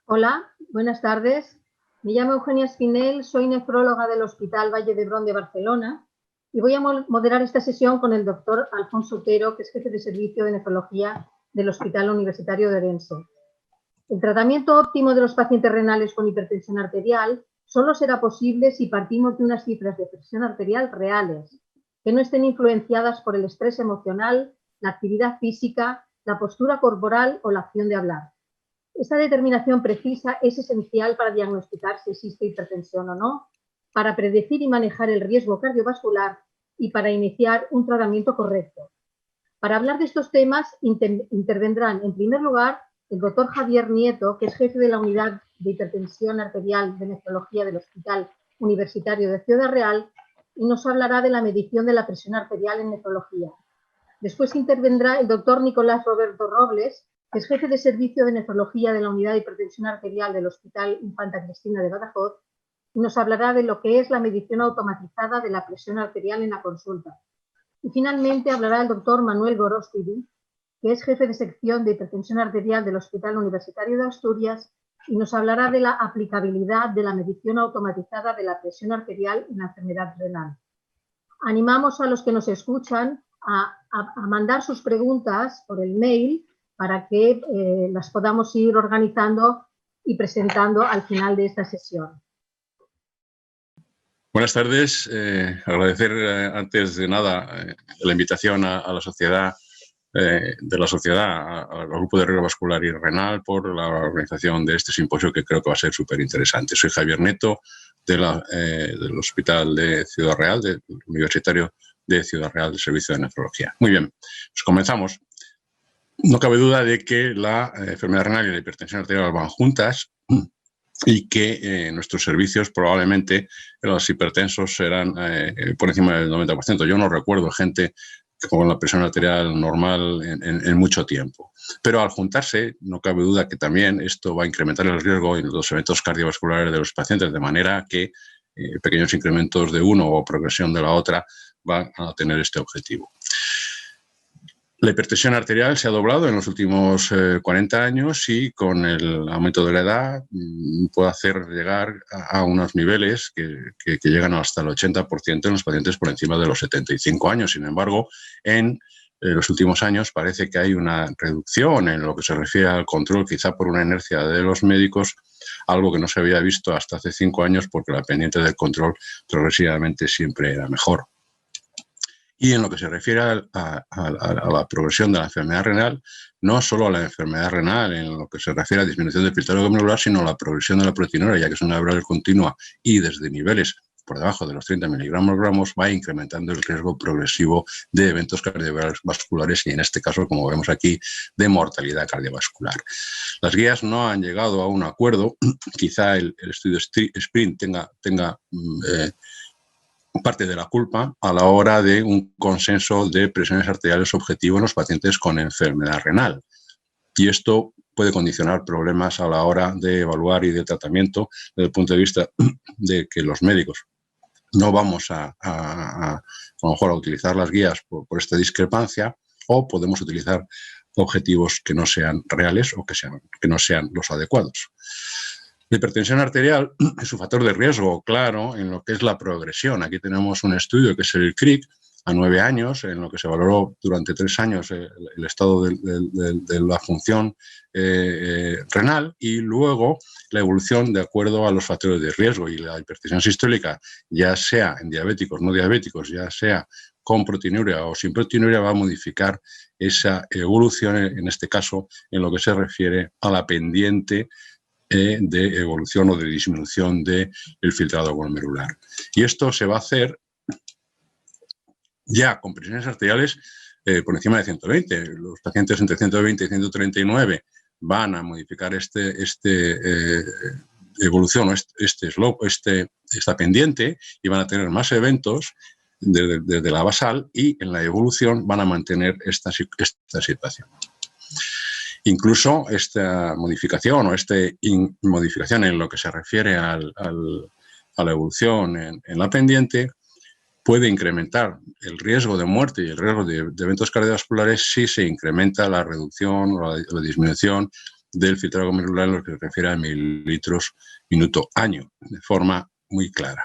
Hola, buenas tardes. Me llamo Eugenia Espinel, soy nefróloga del Hospital Vall d'Hebron de Barcelona y voy a moderar esta sesión con el doctor Alfonso Otero, que es jefe de servicio de nefrología del Hospital Universitario de Orense. El tratamiento óptimo de los pacientes renales con hipertensión arterial solo será posible si partimos de unas cifras de presión arterial reales, que no estén influenciadas por el estrés emocional, la actividad física, la postura corporal o la acción de hablar. Esta determinación precisa es esencial para diagnosticar si existe hipertensión o no, para predecir y manejar el riesgo cardiovascular y para iniciar un tratamiento correcto. Para hablar de estos temas intervendrán, en primer lugar, el doctor Javier Nieto, que es jefe de la Unidad de Hipertensión Arterial de Nefrología del Hospital Universitario de Ciudad Real, y nos hablará de la medición de la presión arterial en nefrología. Después intervendrá el doctor Nicolás Roberto Robles, que es jefe de servicio de nefrología de la Unidad de Hipertensión Arterial del Hospital Infanta Cristina de Badajoz, y nos hablará de lo que es la medición automatizada de la presión arterial en la consulta. Y finalmente hablará el doctor Manuel Gorostidi, que es jefe de sección de hipertensión arterial del Hospital Universitario de Asturias, y nos hablará de la aplicabilidad de la medición automatizada de la presión arterial en la enfermedad renal. Animamos a los que nos escuchan a mandar sus preguntas por el mail para que las podamos ir organizando y presentando al final de esta sesión. Buenas tardes. Agradecer antes de nada la invitación a la sociedad, al grupo de riesgo vascular y renal por la organización de este simposio que creo que va a ser súper interesante. Soy Javier Nieto del Hospital de Ciudad Real, del Universitario de Ciudad Real del Servicio de Nefrología. Muy bien, pues comenzamos. No cabe duda de que la enfermedad renal y la hipertensión arterial van juntas y que nuestros servicios probablemente los hipertensos serán por encima del 90%. Yo no recuerdo gente con la presión arterial normal en mucho tiempo. Pero al juntarse, no cabe duda que también esto va a incrementar el riesgo en los eventos cardiovasculares de los pacientes, de manera que pequeños incrementos de uno o progresión de la otra van a tener este objetivo. La hipertensión arterial se ha doblado en los últimos 40 años y con el aumento de la edad puede hacer llegar a unos niveles que llegan hasta el 80% en los pacientes por encima de los 75 años. Sin embargo, en los últimos años parece que hay una reducción en lo que se refiere al control, quizá por una inercia de los médicos, algo que no se había visto hasta hace 5 años porque la pendiente del control progresivamente siempre era mejor. Y en lo que se refiere a la progresión de la enfermedad renal, no solo a la enfermedad renal, en lo que se refiere a disminución del filtrado glomerular, sino a la progresión de la proteinuria, ya que es una variable continua y desde niveles por debajo de los 30 miligramos va incrementando el riesgo progresivo de eventos cardiovasculares y en este caso, como vemos aquí, de mortalidad cardiovascular. Las guías no han llegado a un acuerdo, quizá el estudio SPRINT tenga parte de la culpa a la hora de un consenso de presiones arteriales objetivo en los pacientes con enfermedad renal. Y esto puede condicionar problemas a la hora de evaluar y de tratamiento desde el punto de vista de que los médicos no vamos a lo mejor a utilizar las guías por esta discrepancia, o podemos utilizar objetivos que no sean reales o que no sean los adecuados. La hipertensión arterial es un factor de riesgo claro en lo que es la progresión. Aquí tenemos un estudio que es el CRIC a 9 años, en lo que se valoró durante 3 años el estado de la función renal y luego la evolución de acuerdo a los factores de riesgo. Y la hipertensión sistólica, ya sea en diabéticos, no diabéticos, ya sea con proteinuria o sin proteinuria, va a modificar esa evolución, en este caso, en lo que se refiere a la pendiente de evolución o de disminución del filtrado glomerular. Y esto se va a hacer ya con presiones arteriales por encima de 120. Los pacientes entre 120 y 139 van a modificar esta evolución o esta pendiente y van a tener más eventos desde la basal y en la evolución van a mantener esta situación. Incluso esta modificación o modificación en lo que se refiere a la evolución en la pendiente puede incrementar el riesgo de muerte y el riesgo de eventos cardiovasculares si se incrementa la reducción o la disminución del filtrado glomerular en lo que se refiere a mililitros minuto año, de forma muy clara.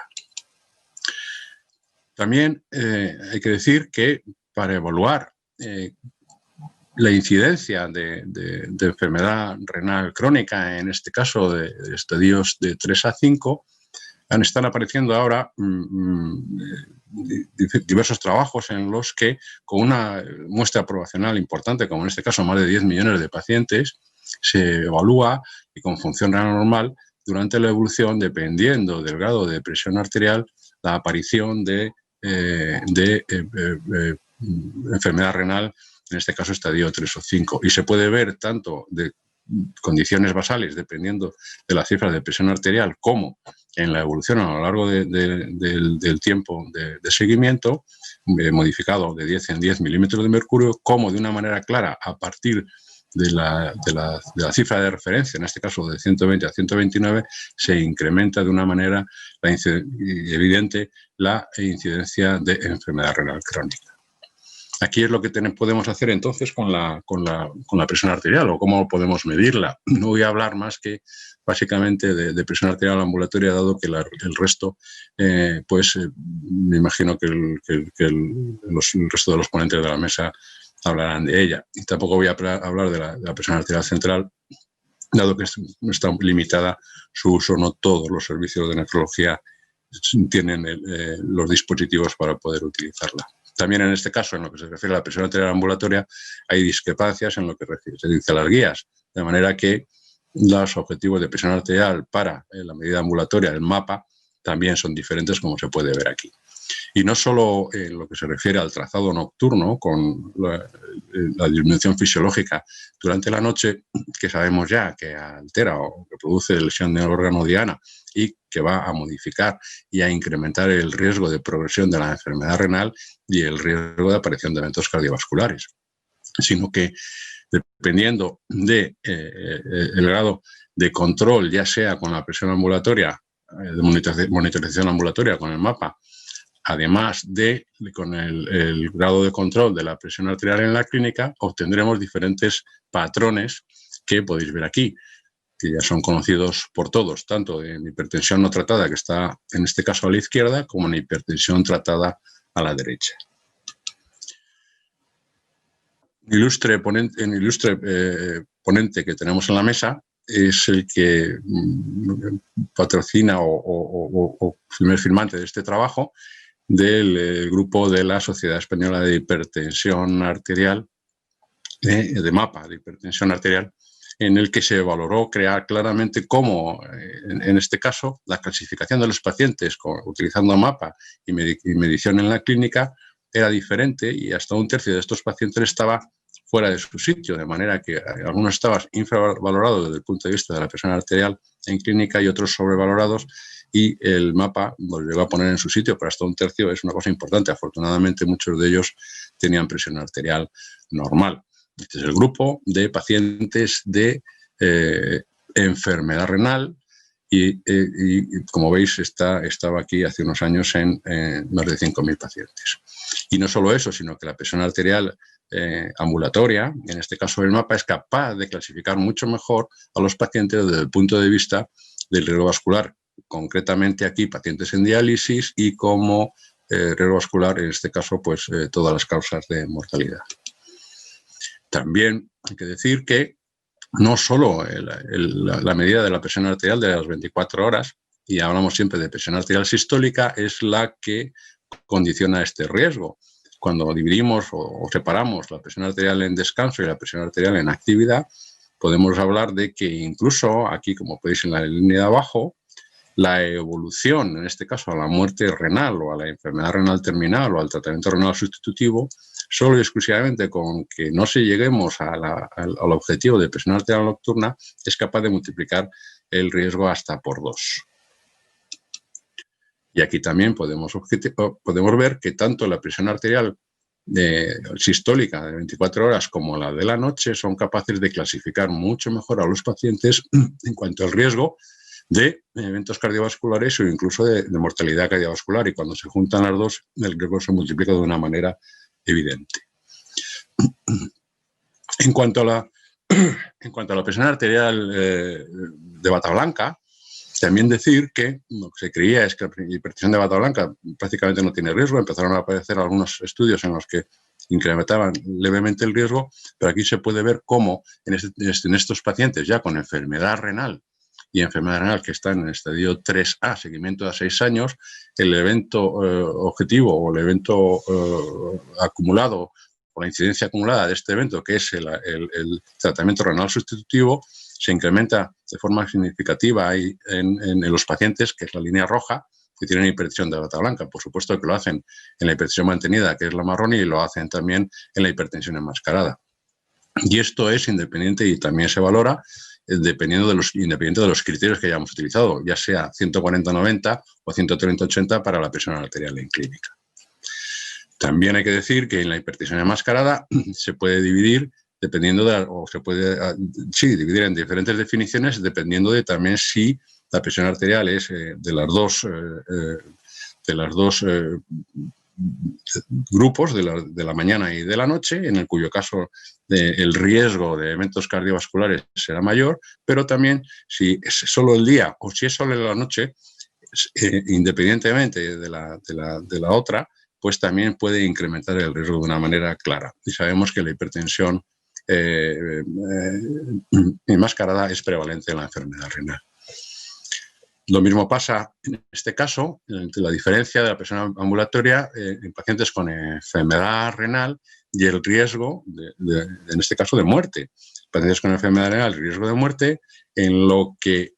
También hay que decir que para evaluar la incidencia de enfermedad renal crónica, en este caso de estadios de 3 a 5, están apareciendo ahora diversos trabajos en los que, con una muestra poblacional importante, como en este caso más de 10 millones de pacientes, se evalúa y con función renal normal durante la evolución, dependiendo del grado de presión arterial, la aparición de enfermedad renal, en este caso estadio 3 o 5. Y se puede ver tanto de condiciones basales, dependiendo de las cifras de presión arterial, como en la evolución a lo largo del tiempo de seguimiento, modificado de 10 en 10 milímetros de mercurio, como de una manera clara a partir de la cifra de referencia, en este caso de 120 a 129, se incrementa de una manera evidente la incidencia de enfermedad renal crónica. Aquí es lo que podemos hacer entonces con la presión arterial, o cómo podemos medirla. No voy a hablar más que básicamente de presión arterial ambulatoria, dado que el resto, me imagino que el resto de los ponentes de la mesa hablarán de ella. Y tampoco voy a hablar de la presión arterial central, dado que está limitada su uso. No todos los servicios de nefrología tienen los dispositivos para poder utilizarla. También en este caso, en lo que se refiere a la presión arterial ambulatoria, hay discrepancias en lo que se dice a las guías, de manera que los objetivos de presión arterial para la medida ambulatoria, el MAPA, también son diferentes, como se puede ver aquí. Y no solo en lo que se refiere al trazado nocturno, con la disminución fisiológica durante la noche, que sabemos ya que altera o que produce lesión del órgano diana y que va a modificar y a incrementar el riesgo de progresión de la enfermedad renal y el riesgo de aparición de eventos cardiovasculares, sino que dependiendo del grado de control, ya sea con la presión ambulatoria, de monitorización ambulatoria con el MAPA, además de con el grado de control de la presión arterial en la clínica, obtendremos diferentes patrones que podéis ver aquí, que ya son conocidos por todos, tanto en hipertensión no tratada, que está en este caso a la izquierda, como en hipertensión tratada a la derecha. El ilustre ponente que tenemos en la mesa es el que patrocina o primer firmante de este trabajo del grupo de la Sociedad Española de Hipertensión Arterial, de MAPA, de hipertensión arterial, en el que se valoró crear claramente cómo, en este caso, la clasificación de los pacientes utilizando MAPA y medición en la clínica era diferente, y hasta un tercio de estos pacientes estaba fuera de su sitio, de manera que algunos estaban infravalorados desde el punto de vista de la presión arterial en clínica y otros sobrevalorados, y el MAPA los llegó a poner en su sitio, pero hasta un tercio es una cosa importante. Afortunadamente, muchos de ellos tenían presión arterial normal. Este es el grupo de pacientes de enfermedad renal y como veis, estaba aquí hace unos años en más de 5.000 pacientes. Y no solo eso, sino que la presión arterial ambulatoria, en este caso el MAPA, es capaz de clasificar mucho mejor a los pacientes desde el punto de vista del riesgo vascular, concretamente aquí pacientes en diálisis y como riesgo vascular, en este caso, pues todas las causas de mortalidad. También hay que decir que no solo la medida de la presión arterial de las 24 horas, y hablamos siempre de presión arterial sistólica, es la que condiciona este riesgo. Cuando dividimos o separamos la presión arterial en descanso y la presión arterial en actividad, podemos hablar de que incluso aquí, como podéis en la línea de abajo, la evolución, en este caso a la muerte renal o a la enfermedad renal terminal o al tratamiento renal sustitutivo, solo y exclusivamente con que no se lleguemos al objetivo de presión arterial nocturna, es capaz de multiplicar el riesgo hasta por 2. Y aquí también podemos ver que tanto la presión arterial sistólica de 24 horas como la de la noche son capaces de clasificar mucho mejor a los pacientes en cuanto al riesgo de eventos cardiovasculares o incluso de mortalidad cardiovascular, y cuando se juntan las dos, el riesgo se multiplica de una manera evidente. En cuanto a la En cuanto a la presión arterial de bata blanca, también decir que lo que se creía es que la hipertensión de bata blanca prácticamente no tiene riesgo. Empezaron a aparecer algunos estudios en los que incrementaban levemente el riesgo, pero aquí se puede ver cómo en estos pacientes ya con enfermedad renal y enfermedad renal que están en el estadio 3A, seguimiento a 6 años, el evento objetivo o el evento acumulado o la incidencia acumulada de este evento, que es el tratamiento renal sustitutivo, se incrementa de forma significativa en los pacientes, que es la línea roja, que tienen hipertensión de bata blanca. Por supuesto que lo hacen en la hipertensión mantenida, que es la marrón, y lo hacen también en la hipertensión enmascarada. Y esto es independiente y también se valora independiente de los criterios que hayamos utilizado, ya sea 140-90 o 130-80 para la presión arterial en clínica. También hay que decir que en la hipertensión enmascarada se puede dividir dividir en diferentes definiciones dependiendo de también si la presión arterial es de las dos grupos, de la mañana y de la noche, en el cuyo caso el riesgo de eventos cardiovasculares será mayor, pero también si es solo el día o si es solo en la noche, independientemente de la otra, pues también puede incrementar el riesgo de una manera clara. Y sabemos que la hipertensión enmascarada es prevalente en la enfermedad renal. Lo mismo pasa en este caso, entre la diferencia de la presión ambulatoria en pacientes con enfermedad renal y el riesgo, en este caso, de muerte. Pacientes con enfermedad renal, el riesgo de muerte, en lo que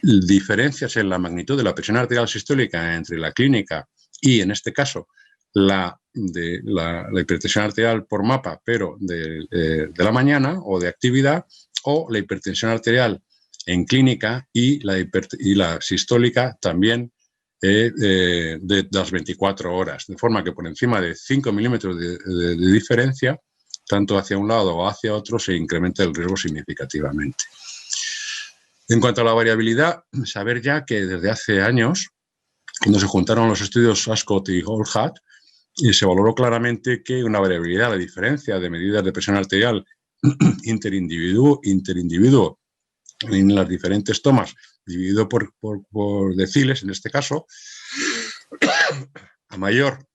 diferencias en la magnitud de la presión arterial sistólica entre la clínica y, en este caso, la hipertensión arterial por mapa, pero de la mañana o de actividad, o la hipertensión arterial en clínica y la sistólica también de las 24 horas, de forma que por encima de 5 milímetros de diferencia, tanto hacia un lado o hacia otro, se incrementa el riesgo significativamente. En cuanto a la variabilidad, saber ya que desde hace años, cuando se juntaron los estudios Ascot y Holhat, se valoró claramente que una variabilidad, la diferencia de medidas de presión arterial interindividuo en las diferentes tomas, dividido por deciles, en este caso, a mayor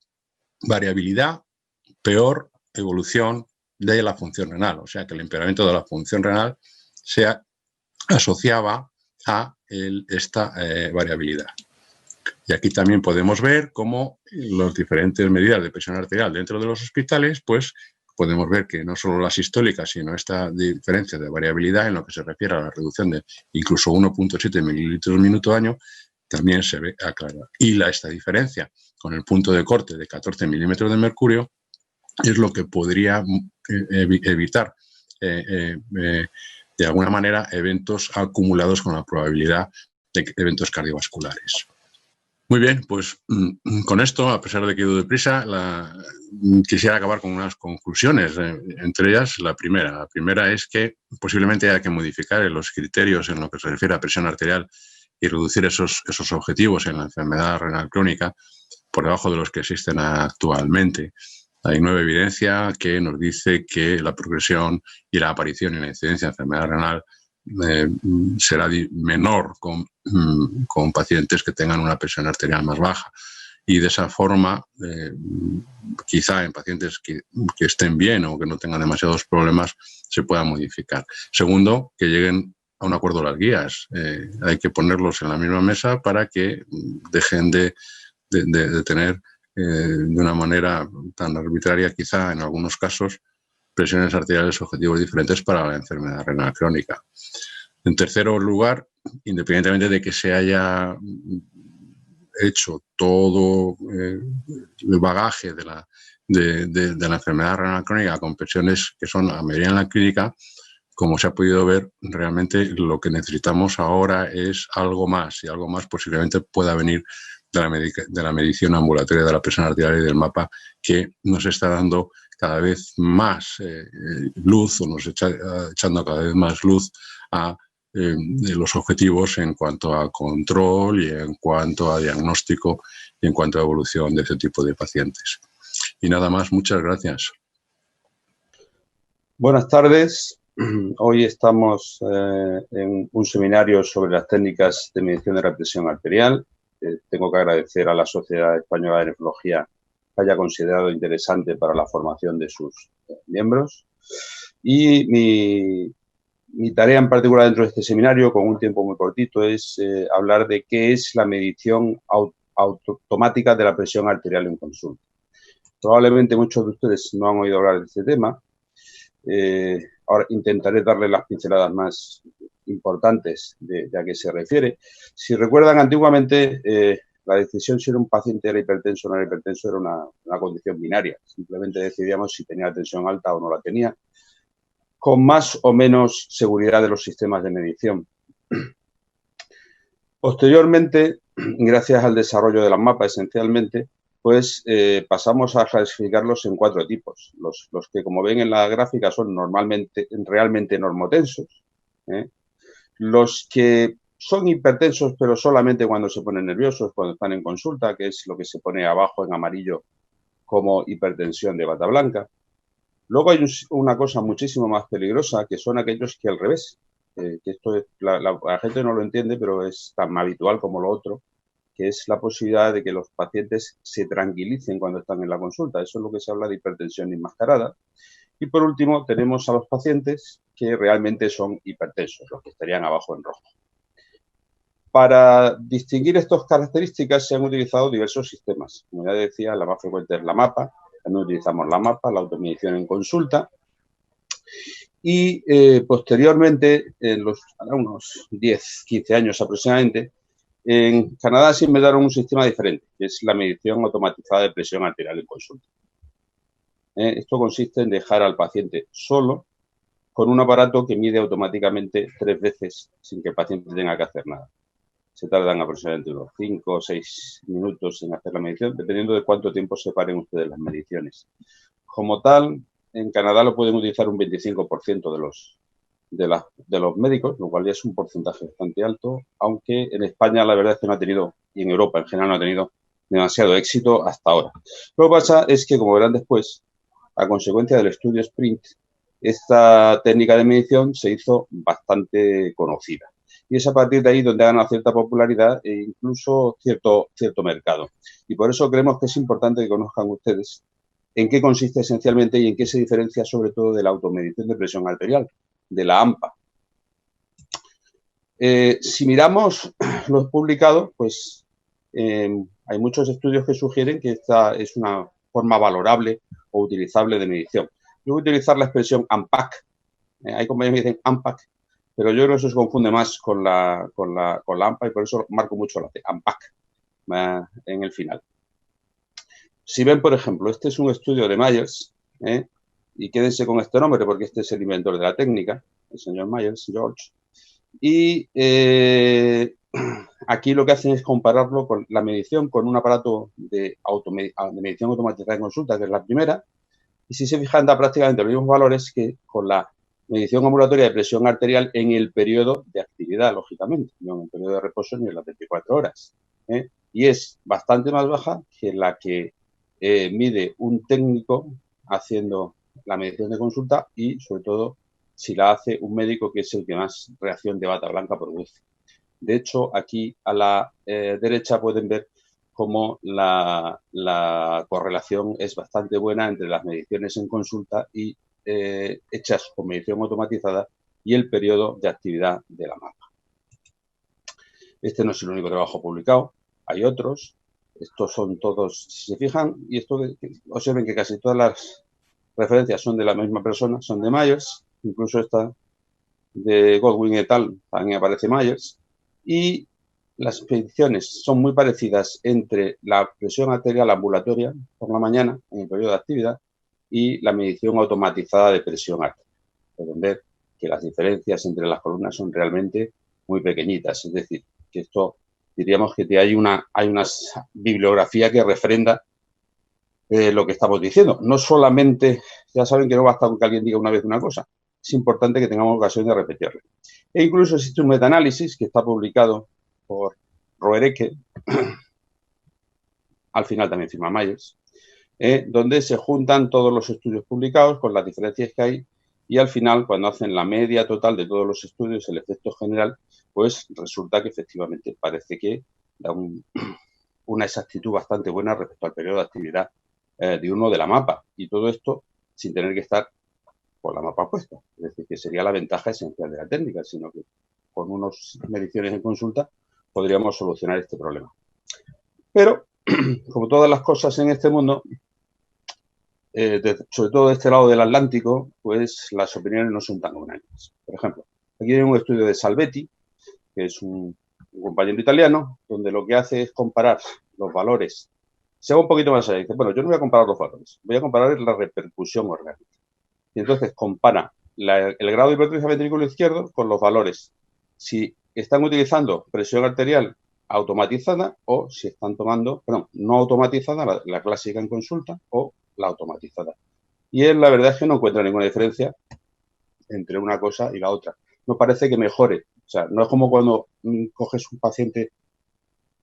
variabilidad, peor evolución de la función renal. O sea, que el empeoramiento de la función renal se asociaba a esta variabilidad. Y aquí también podemos ver cómo las diferentes medidas de presión arterial dentro de los hospitales, pues podemos ver que no solo la sistólica, sino esta diferencia de variabilidad en lo que se refiere a la reducción de incluso 1,7 mililitros minuto año, también se ve aclarada. Y esta diferencia con el punto de corte de 14 milímetros de mercurio es lo que podría evitar de alguna manera eventos acumulados con la probabilidad de eventos cardiovasculares. Muy bien, pues con esto, a pesar de que he ido deprisa, quisiera acabar con unas conclusiones, entre ellas la primera es que posiblemente haya que modificar los criterios en lo que se refiere a presión arterial y reducir esos objetivos en la enfermedad renal crónica por debajo de los que existen actualmente. Hay nueva evidencia que nos dice que la progresión y la aparición y la incidencia de enfermedad renal será menor con pacientes que tengan una presión arterial más baja. Y de esa forma, quizá en pacientes que estén bien o que no tengan demasiados problemas, se pueda modificar. Segundo, que lleguen a un acuerdo las guías. Hay que ponerlos en la misma mesa para que dejen de tener de una manera tan arbitraria, quizá en algunos casos, presiones arteriales objetivos diferentes para la enfermedad renal crónica. En tercer lugar, independientemente de que se haya hecho todo el bagaje de la enfermedad renal crónica con presiones que son la mayoría en la clínica, como se ha podido ver, realmente lo que necesitamos ahora es algo más, y algo más posiblemente pueda venir de la medición ambulatoria de la presión arterial y del mapa, que nos está dando cada vez más luz, o nos está echando cada vez más luz a los objetivos en cuanto a control y en cuanto a diagnóstico y en cuanto a evolución de ese tipo de pacientes. Y nada más, muchas gracias. Buenas tardes. Hoy estamos en un seminario sobre las técnicas de medición de la presión arterial. Tengo que agradecer a la Sociedad Española de Nefrología que haya considerado interesante para la formación de sus miembros. Y mi tarea en particular dentro de este seminario, con un tiempo muy cortito, es hablar de qué es la medición automática de la presión arterial en consulta. Probablemente muchos de ustedes no han oído hablar de este tema. Ahora intentaré darle las pinceladas más importantes de a qué se refiere. Si recuerdan, antiguamente la decisión si era un paciente era hipertenso o no era hipertenso era una condición binaria. Simplemente decidíamos si tenía tensión alta o no la tenía, con más o menos seguridad de los sistemas de medición. Posteriormente, gracias al desarrollo de las mapas esencialmente, pues pasamos a clasificarlos en 4 tipos. Los que, como ven en la gráfica, son realmente normotensos. Los que son hipertensos, pero solamente cuando se ponen nerviosos, cuando están en consulta, que es lo que se pone abajo en amarillo como hipertensión de bata blanca. Luego hay una cosa muchísimo más peligrosa, que son aquellos que al revés, que esto es, la gente no lo entiende, pero es tan habitual como lo otro, que es la posibilidad de que los pacientes se tranquilicen cuando están en la consulta. Eso es lo que se habla de hipertensión enmascarada. Y por último, tenemos a los pacientes que realmente son hipertensos, los que estarían abajo en rojo. Para distinguir estas características se han utilizado diversos sistemas. Como ya decía, la más frecuente es la MAPA. También utilizamos la MAPA, la automedición en consulta. Y posteriormente, en unos 10, 15 años aproximadamente, en Canadá se inventaron un sistema diferente, que es la medición automatizada de presión arterial en consulta. Esto consiste en dejar al paciente solo con un aparato que mide automáticamente 3 veces sin que el paciente tenga que hacer nada. Se tardan aproximadamente unos 5 o 6 minutos en hacer la medición, dependiendo de cuánto tiempo separen ustedes las mediciones. Como tal, en Canadá lo pueden utilizar un 25% de los médicos, lo cual ya es un porcentaje bastante alto, aunque en España la verdad es que no ha tenido, y en Europa en general no ha tenido demasiado éxito hasta ahora. Lo que pasa es que, como verán después, a consecuencia del estudio SPRINT, esta técnica de medición se hizo bastante conocida. Y es a partir de ahí donde ha ganado cierta popularidad e incluso cierto mercado. Y por eso creemos que es importante que conozcan ustedes en qué consiste esencialmente y en qué se diferencia sobre todo de la automedición de presión arterial, de la AMPA. Si miramos los publicados, pues hay muchos estudios que sugieren que esta es una forma valorable o utilizable de medición. Yo voy a utilizar la expresión AMPAC. Hay compañeros que dicen AMPAC, pero yo creo que eso se confunde más con la AMPA y por eso marco mucho la C, AMPAC, en el final. Si ven, por ejemplo, este es un estudio de Myers, y quédense con este nombre porque este es el inventor de la técnica, el señor Myers, George, y aquí lo que hacen es compararlo con la medición con un aparato de medición automatizada en consulta, que es la primera, y si se fijan da prácticamente los mismos valores que con la medición ambulatoria de presión arterial en el periodo de actividad, lógicamente, no en el periodo de reposo ni en las 24 horas. Y es bastante más baja que la que mide un técnico haciendo la medición de consulta y, sobre todo, si la hace un médico que es el que más reacción de bata blanca produce. De hecho, aquí a la derecha pueden ver cómo la correlación es bastante buena entre las mediciones en consulta y hechas con medición automatizada y el periodo de actividad de la MAPA. Este no es el único trabajo publicado, hay otros. Estos son todos, si se fijan, y esto observen que casi todas las referencias son de la misma persona, son de Myers, incluso esta de Godwin et al. También aparece Myers, y las predicciones son muy parecidas entre la presión arterial ambulatoria por la mañana, en el periodo de actividad, y la medición automatizada de presión arterial. Pueden ver que las diferencias entre las columnas son realmente muy pequeñitas, es decir, que esto diríamos que hay una bibliografía que refrenda lo que estamos diciendo. No solamente, ya saben que no basta con que alguien diga una vez una cosa, es importante que tengamos ocasión de repetirla. E incluso existe un metaanálisis que está publicado por Roereke, al final también firma Myers, donde se juntan todos los estudios publicados con las diferencias que hay y al final, cuando hacen la media total de todos los estudios, el efecto general, pues resulta que efectivamente parece que da una exactitud bastante buena respecto al periodo de actividad diurno de la mapa, y todo esto sin tener que estar con la mapa puesta. Es decir, que sería la ventaja esencial de la técnica, sino que con unas mediciones en consulta podríamos solucionar este problema. Pero, como todas las cosas en este mundo, sobre todo de este lado del Atlántico, pues las opiniones no son tan unánimes. Por ejemplo, aquí hay un estudio de Salvetti, que es un compañero italiano, donde lo que hace es comparar los valores. Se va un poquito más allá. Dice, bueno, yo no voy a comparar los valores, voy a comparar la repercusión orgánica. Y entonces compara el grado de hipertrofia ventrículo izquierdo con los valores. Si están utilizando presión arterial automatizada o si están tomando, perdón, no automatizada, la clásica en consulta, o la automatizada. Y él, la verdad es que no encuentra ninguna diferencia entre una cosa y la otra. Nos parece que mejore. O sea, no es como cuando coges un paciente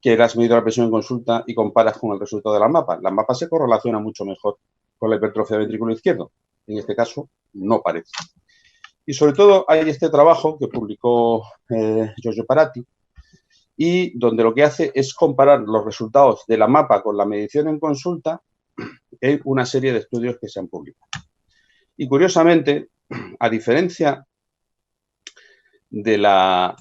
que le has medido la presión en consulta y comparas con el resultado de la mapa. La mapa se correlaciona mucho mejor con la hipertrofia del ventrículo izquierdo. En este caso, no parece. Y sobre todo hay este trabajo que publicó Giorgio Parati, y donde lo que hace es comparar los resultados de la mapa con la medición en consulta en una serie de estudios que se han publicado. Y curiosamente, a diferencia de la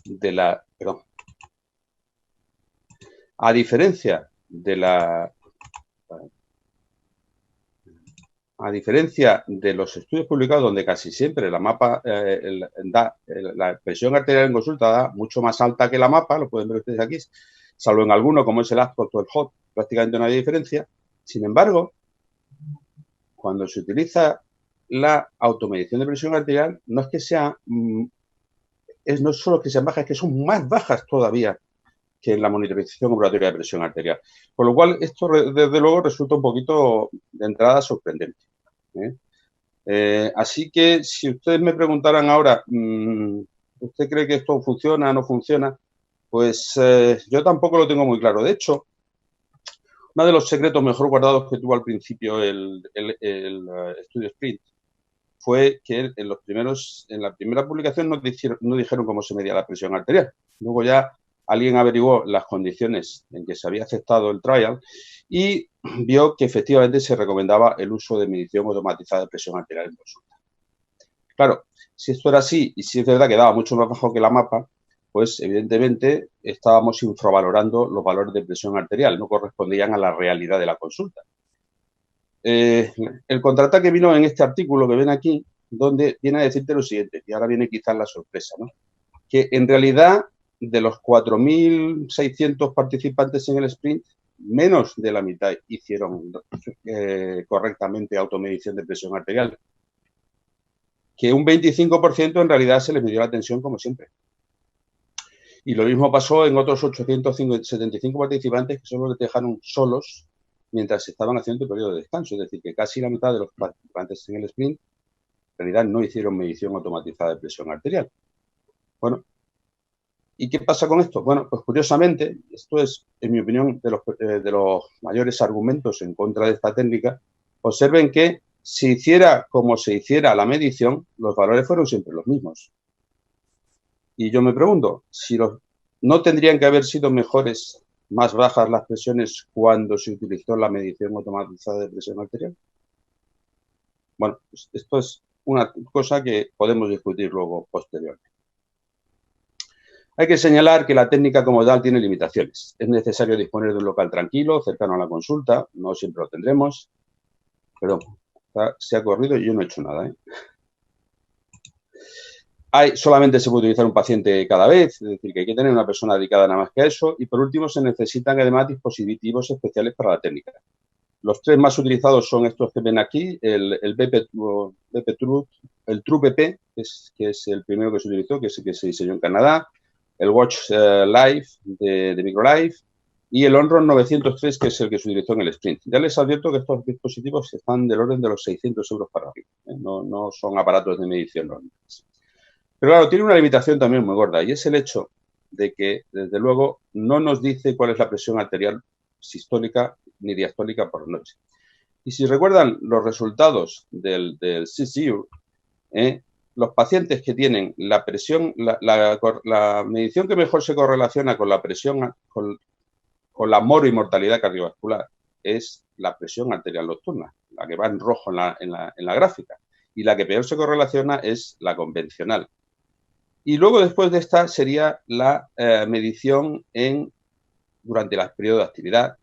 los estudios publicados, donde casi siempre la mapa la presión arterial en consulta da mucho más alta que la mapa, lo pueden ver ustedes aquí, salvo en alguno como es el ASCOT o el HOT, prácticamente no hay diferencia. Sin embargo, cuando se utiliza la automedición de presión arterial, no es que sea, no es solo que sean bajas, es que son más bajas todavía que en la monitorización ambulatoria de presión arterial. Por lo cual, esto desde luego resulta un poquito de entrada sorprendente. Así que si ustedes me preguntaran ahora, ¿usted cree que esto funciona o no funciona? Pues yo tampoco lo tengo muy claro. De hecho, uno de los secretos mejor guardados que tuvo al principio el estudio SPRINT fue que en la primera publicación no dijeron cómo se medía la presión arterial. Luego ya alguien averiguó las condiciones en que se había aceptado el trial y vio que efectivamente se recomendaba el uso de medición automatizada de presión arterial en consulta. Claro, si esto era así y si es verdad que daba mucho más bajo que la mapa, pues evidentemente estábamos infravalorando los valores de presión arterial, no correspondían a la realidad de la consulta. El contraataque vino en este artículo que ven aquí, donde viene a decirte lo siguiente, y ahora viene quizás la sorpresa, ¿no? Que en realidad de los 4.600 participantes en el sprint, menos de la mitad hicieron correctamente automedición de presión arterial, que un 25% en realidad se les midió la tensión como siempre. Y lo mismo pasó en otros 875 participantes que solo les dejaron solos mientras estaban haciendo el periodo de descanso. Es decir, que casi la mitad de los participantes en el sprint en realidad no hicieron medición automatizada de presión arterial. Bueno, ¿y qué pasa con esto? Bueno, pues curiosamente, esto es, en mi opinión, de los mayores argumentos en contra de esta técnica. Observen que si hiciera como se hiciera la medición, los valores fueron siempre los mismos. Y yo me pregunto, si no tendrían que haber sido mejores, más bajas las presiones cuando se utilizó la medición automatizada de presión arterial. Bueno, pues esto es una cosa que podemos discutir luego posteriormente. Hay que señalar que la técnica como tal tiene limitaciones. Es necesario disponer de un local tranquilo, cercano a la consulta, no siempre lo tendremos. Perdón, se ha corrido y yo no he hecho nada, solamente se puede utilizar un paciente cada vez, es decir, que hay que tener una persona dedicada nada más que a eso. Y por último, se necesitan además dispositivos especiales para la técnica. Los tres más utilizados son estos que ven aquí, el TrueBP, que es el primero que se utilizó, que es el que se diseñó en Canadá, el Watch Life de Microlife y el Onron 903, que es el que se utilizó en el sprint. Ya les advierto que estos dispositivos están del orden de los 600 euros para arriba, no son aparatos de medición normales. Pero claro, tiene una limitación también muy gorda, y es el hecho de que, desde luego, no nos dice cuál es la presión arterial sistólica ni diastólica por noche. Y si recuerdan los resultados del CCU, los pacientes que tienen la presión, la medición que mejor se correlaciona con la presión, con la mortalidad cardiovascular, es la presión arterial nocturna, la que va en rojo en la gráfica. Y la que peor se correlaciona es la convencional. Y luego, después de esta, sería la medición durante los periodos de actividad.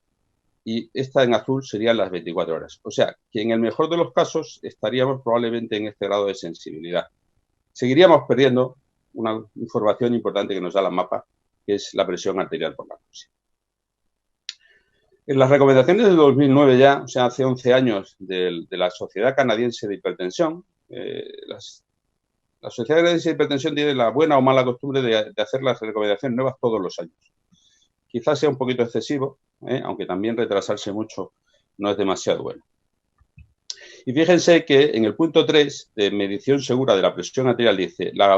Y esta en azul serían las 24 horas. O sea, que en el mejor de los casos estaríamos probablemente en este grado de sensibilidad. Seguiríamos perdiendo una información importante que nos da la mapa, que es la presión arterial por narcosis. En las recomendaciones de 2009 ya, o sea, hace 11 años, de la Sociedad Canadiense de Hipertensión, la Sociedad Canadiense de Hipertensión tiene la buena o mala costumbre de hacer las recomendaciones nuevas todos los años. Quizás sea un poquito excesivo, aunque también retrasarse mucho no es demasiado bueno. Y fíjense que en el punto 3 de medición segura de la presión arterial dice la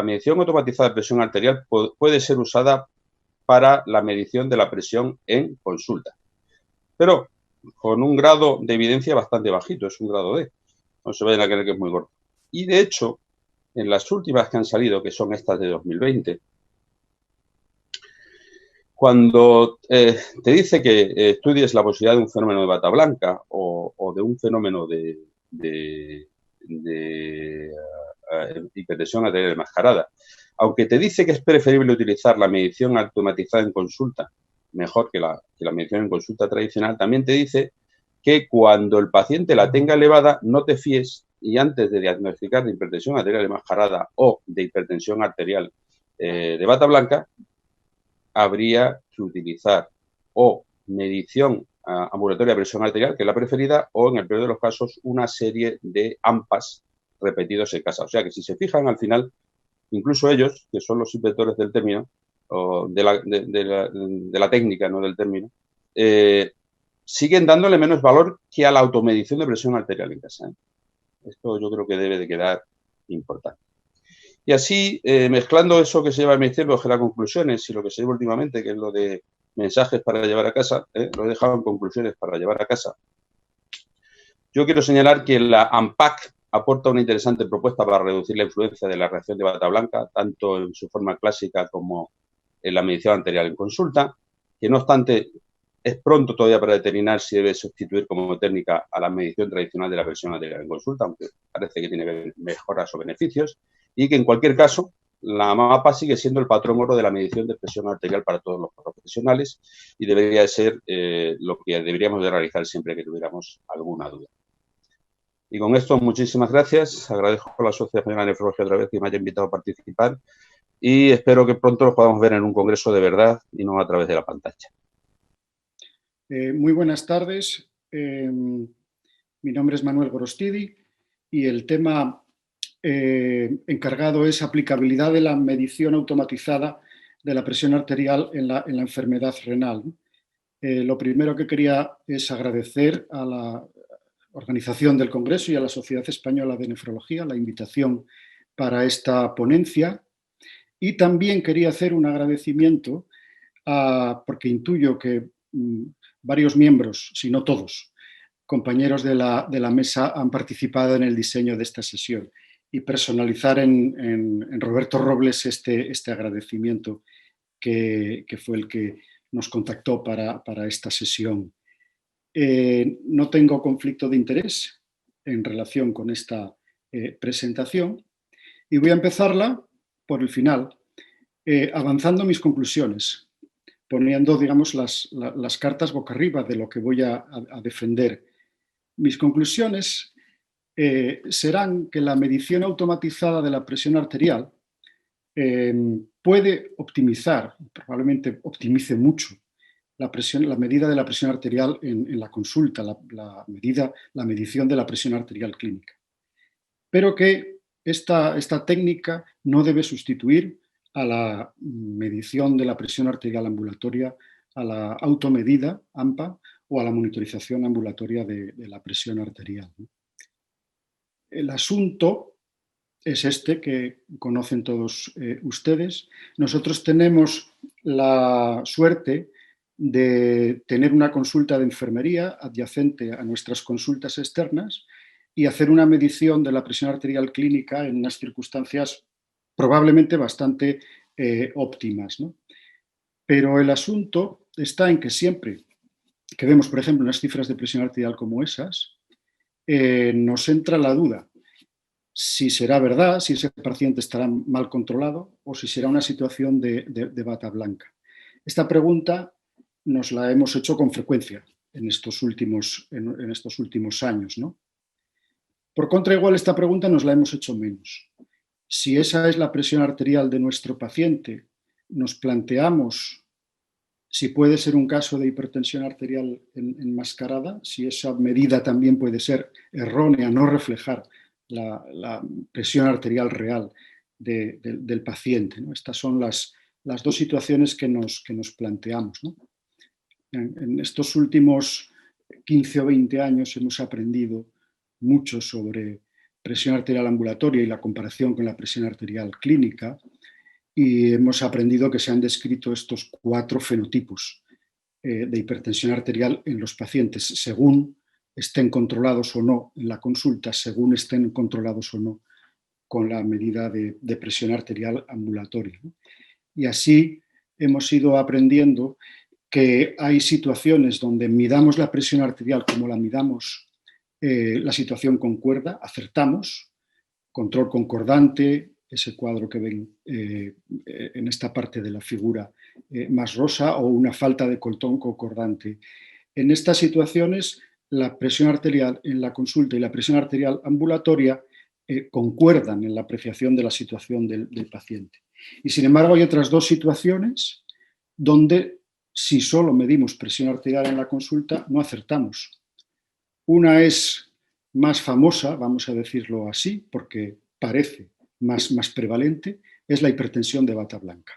medición automatizada de presión arterial puede ser usada para la medición de la presión en consulta, pero con un grado de evidencia bastante bajito, es un grado D, no se vayan a creer que es muy corto. Y de hecho, en las últimas que han salido, que son estas de 2020, cuando te dice que estudies la posibilidad de un fenómeno de bata blanca o de un fenómeno de hipertensión arterial enmascarada, aunque te dice que es preferible utilizar la medición automatizada en consulta, mejor que la medición en consulta tradicional, también te dice que cuando el paciente la tenga elevada, no te fíes y antes de diagnosticar de hipertensión arterial enmascarada o de hipertensión arterial de bata blanca, habría que utilizar o medición ambulatoria de presión arterial, que es la preferida, o en el peor de los casos, una serie de AMPAs repetidos en casa. O sea que si se fijan al final, incluso ellos, que son los inventores del término, o de la técnica, no del término, siguen dándole menos valor que a la automedición de presión arterial en casa. Esto yo creo que debe de quedar importante. Y así, mezclando eso que se lleva al ministerio, que las conclusiones y lo que se lleva últimamente, que es lo de mensajes para llevar a casa, lo he dejado en conclusiones para llevar a casa. Yo quiero señalar que la AMPAC aporta una interesante propuesta para reducir la influencia de la reacción de bata blanca, tanto en su forma clásica como en la medición arterial en consulta, que no obstante es pronto todavía para determinar si debe sustituir como técnica a la medición tradicional de la presión arterial en consulta, aunque parece que tiene mejoras o beneficios, y que en cualquier caso la MAPA sigue siendo el patrón oro de la medición de presión arterial para todos los profesionales y debería de ser lo que deberíamos de realizar siempre que tuviéramos alguna duda. Y con esto, muchísimas gracias. Agradezco a la Sociedad Española de Nefrología otra vez que me haya invitado a participar y espero que pronto lo podamos ver en un congreso de verdad y no a través de la pantalla. Muy buenas tardes. Mi nombre es Manuel Gorostidi y el tema encargado es aplicabilidad de la medición automatizada de la presión arterial en la enfermedad renal. Lo primero que quería es agradecer a la organización del Congreso y a la Sociedad Española de Nefrología la invitación para esta ponencia y también quería hacer un agradecimiento porque intuyo que varios miembros, si no todos, compañeros de la mesa han participado en el diseño de esta sesión y personalizar en Roberto Robles este agradecimiento que fue el que nos contactó para esta sesión. No tengo conflicto de interés en relación con esta presentación y voy a empezarla por el final, avanzando mis conclusiones, poniendo, digamos, las cartas boca arriba de lo que voy a defender. Mis conclusiones serán que la medición automatizada de la presión arterial puede optimizar, probablemente optimice mucho, la medida de la presión arterial en la consulta, la medición de la presión arterial clínica. Pero que esta técnica no debe sustituir a la medición de la presión arterial ambulatoria, a la automedida, AMPA, o a la monitorización ambulatoria de la presión arterial. El asunto es este que conocen todos ustedes. Nosotros tenemos la suerte de tener una consulta de enfermería adyacente a nuestras consultas externas y hacer una medición de la presión arterial clínica en unas circunstancias probablemente bastante óptimas, ¿no? Pero el asunto está en que siempre que vemos, por ejemplo, unas cifras de presión arterial como esas, nos entra la duda si será verdad, si ese paciente estará mal controlado o si será una situación de bata blanca. Esta pregunta nos la hemos hecho con frecuencia en estos últimos años, ¿no? Por contra, igual esta pregunta nos la hemos hecho menos. Si esa es la presión arterial de nuestro paciente, nos planteamos si puede ser un caso de hipertensión arterial enmascarada, si esa medida también puede ser errónea, no reflejar la presión arterial real del paciente, ¿no? Estas son las dos situaciones que nos planteamos, ¿no? En estos últimos 15 o 20 años hemos aprendido mucho sobre presión arterial ambulatoria y la comparación con la presión arterial clínica, y hemos aprendido que se han descrito estos 4 fenotipos de hipertensión arterial en los pacientes, según estén controlados o no en la consulta, según estén controlados o no con la medida de presión arterial ambulatoria, ¿no? Y así hemos ido aprendiendo que hay situaciones donde midamos la presión arterial como la midamos, la situación concuerda, acertamos, control concordante, ese cuadro que ven en esta parte de la figura más rosa, o una falta de control concordante. En estas situaciones, la presión arterial en la consulta y la presión arterial ambulatoria concuerdan en la apreciación de la situación del paciente. Y sin embargo, hay otras 2 situaciones donde, si solo medimos presión arterial en la consulta, no acertamos. Una es más famosa, vamos a decirlo así, porque parece más prevalente, es la hipertensión de bata blanca.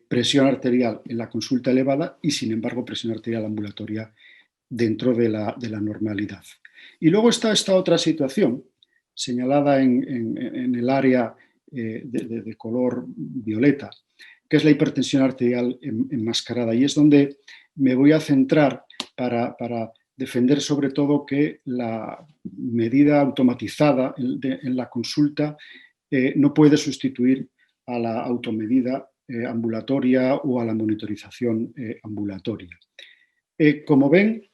Presión arterial en la consulta elevada y, sin embargo, presión arterial ambulatoria dentro de la normalidad. Y luego está esta otra situación, señalada en el área de color violeta, que es la hipertensión arterial enmascarada. Y es donde me voy a centrar para defender sobre todo que la medida automatizada en la consulta no puede sustituir a la automedida ambulatoria o a la monitorización ambulatoria. Como ven,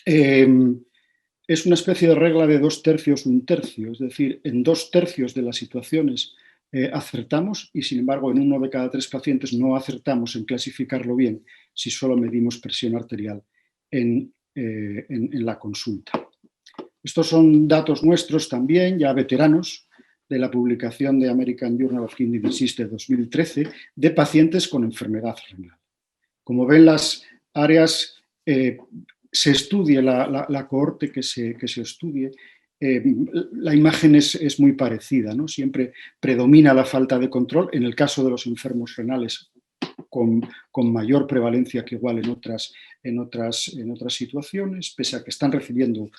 es una especie de regla de 2/3, 1/3, es decir, en 2/3 de las situaciones acertamos y, sin embargo, en 1 de cada 3 pacientes no acertamos en clasificarlo bien si solo medimos presión arterial en la consulta. Estos son datos nuestros también, ya veteranos, de la publicación de American Journal of Kidney Disease de 2013, de pacientes con enfermedad renal. Como ven, las áreas, se estudie la cohorte que se estudie, la imagen es muy parecida, ¿no? Siempre predomina la falta de control, en el caso de los enfermos renales, con mayor prevalencia que igual en otras situaciones, pese a que están recibiendo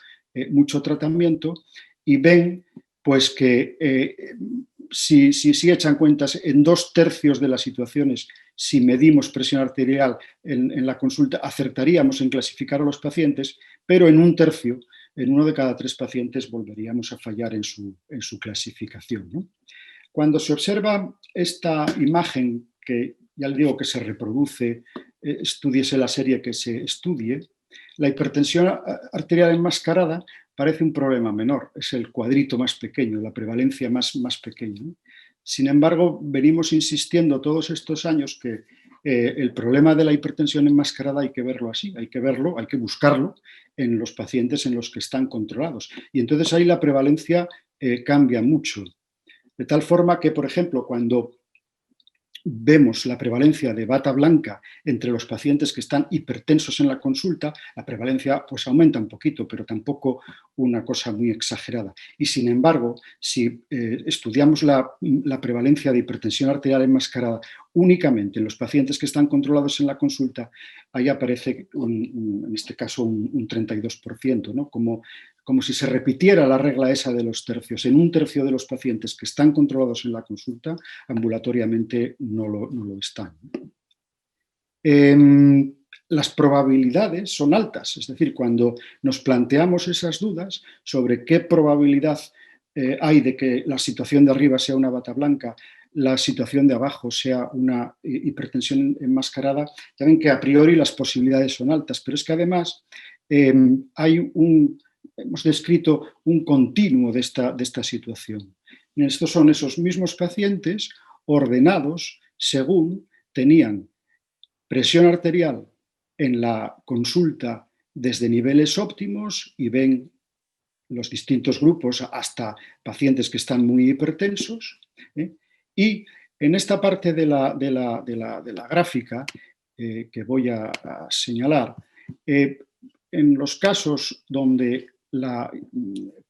mucho tratamiento, y ven pues que si echan cuentas, en 2/3 de las situaciones, si medimos presión arterial en la consulta, acertaríamos en clasificar a los pacientes, pero en 1/3, en 1 de cada 3 pacientes, volveríamos a fallar en su clasificación, ¿no? Cuando se observa esta imagen, que ya le digo que se reproduce, estudiese la serie que se estudie, la hipertensión arterial enmascarada parece un problema menor, es el cuadrito más pequeño, la prevalencia más pequeña, ¿no? Sin embargo, venimos insistiendo todos estos años que el problema de la hipertensión enmascarada hay que verlo así, hay que buscarlo en los pacientes en los que están controlados. Y entonces ahí la prevalencia cambia mucho. De tal forma que, por ejemplo, cuando vemos la prevalencia de bata blanca entre los pacientes que están hipertensos en la consulta, la prevalencia pues aumenta un poquito, pero tampoco una cosa muy exagerada. Y sin embargo, si estudiamos la prevalencia de hipertensión arterial enmascarada únicamente en los pacientes que están controlados en la consulta, ahí aparece en este caso un 32%, ¿no? Como si se repitiera la regla esa de los tercios. En 1/3 de los pacientes que están controlados en la consulta, ambulatoriamente no lo están. las probabilidades son altas. Es decir, cuando nos planteamos esas dudas sobre qué probabilidad hay de que la situación de arriba sea una bata blanca, la situación de abajo sea una hipertensión enmascarada, ya ven que a priori las posibilidades son altas, pero es que además hemos descrito un continuo de esta situación. Estos son esos mismos pacientes ordenados según tenían presión arterial en la consulta desde niveles óptimos, y ven los distintos grupos hasta pacientes que están muy hipertensos, y en esta parte de la gráfica que voy a señalar, en los casos donde la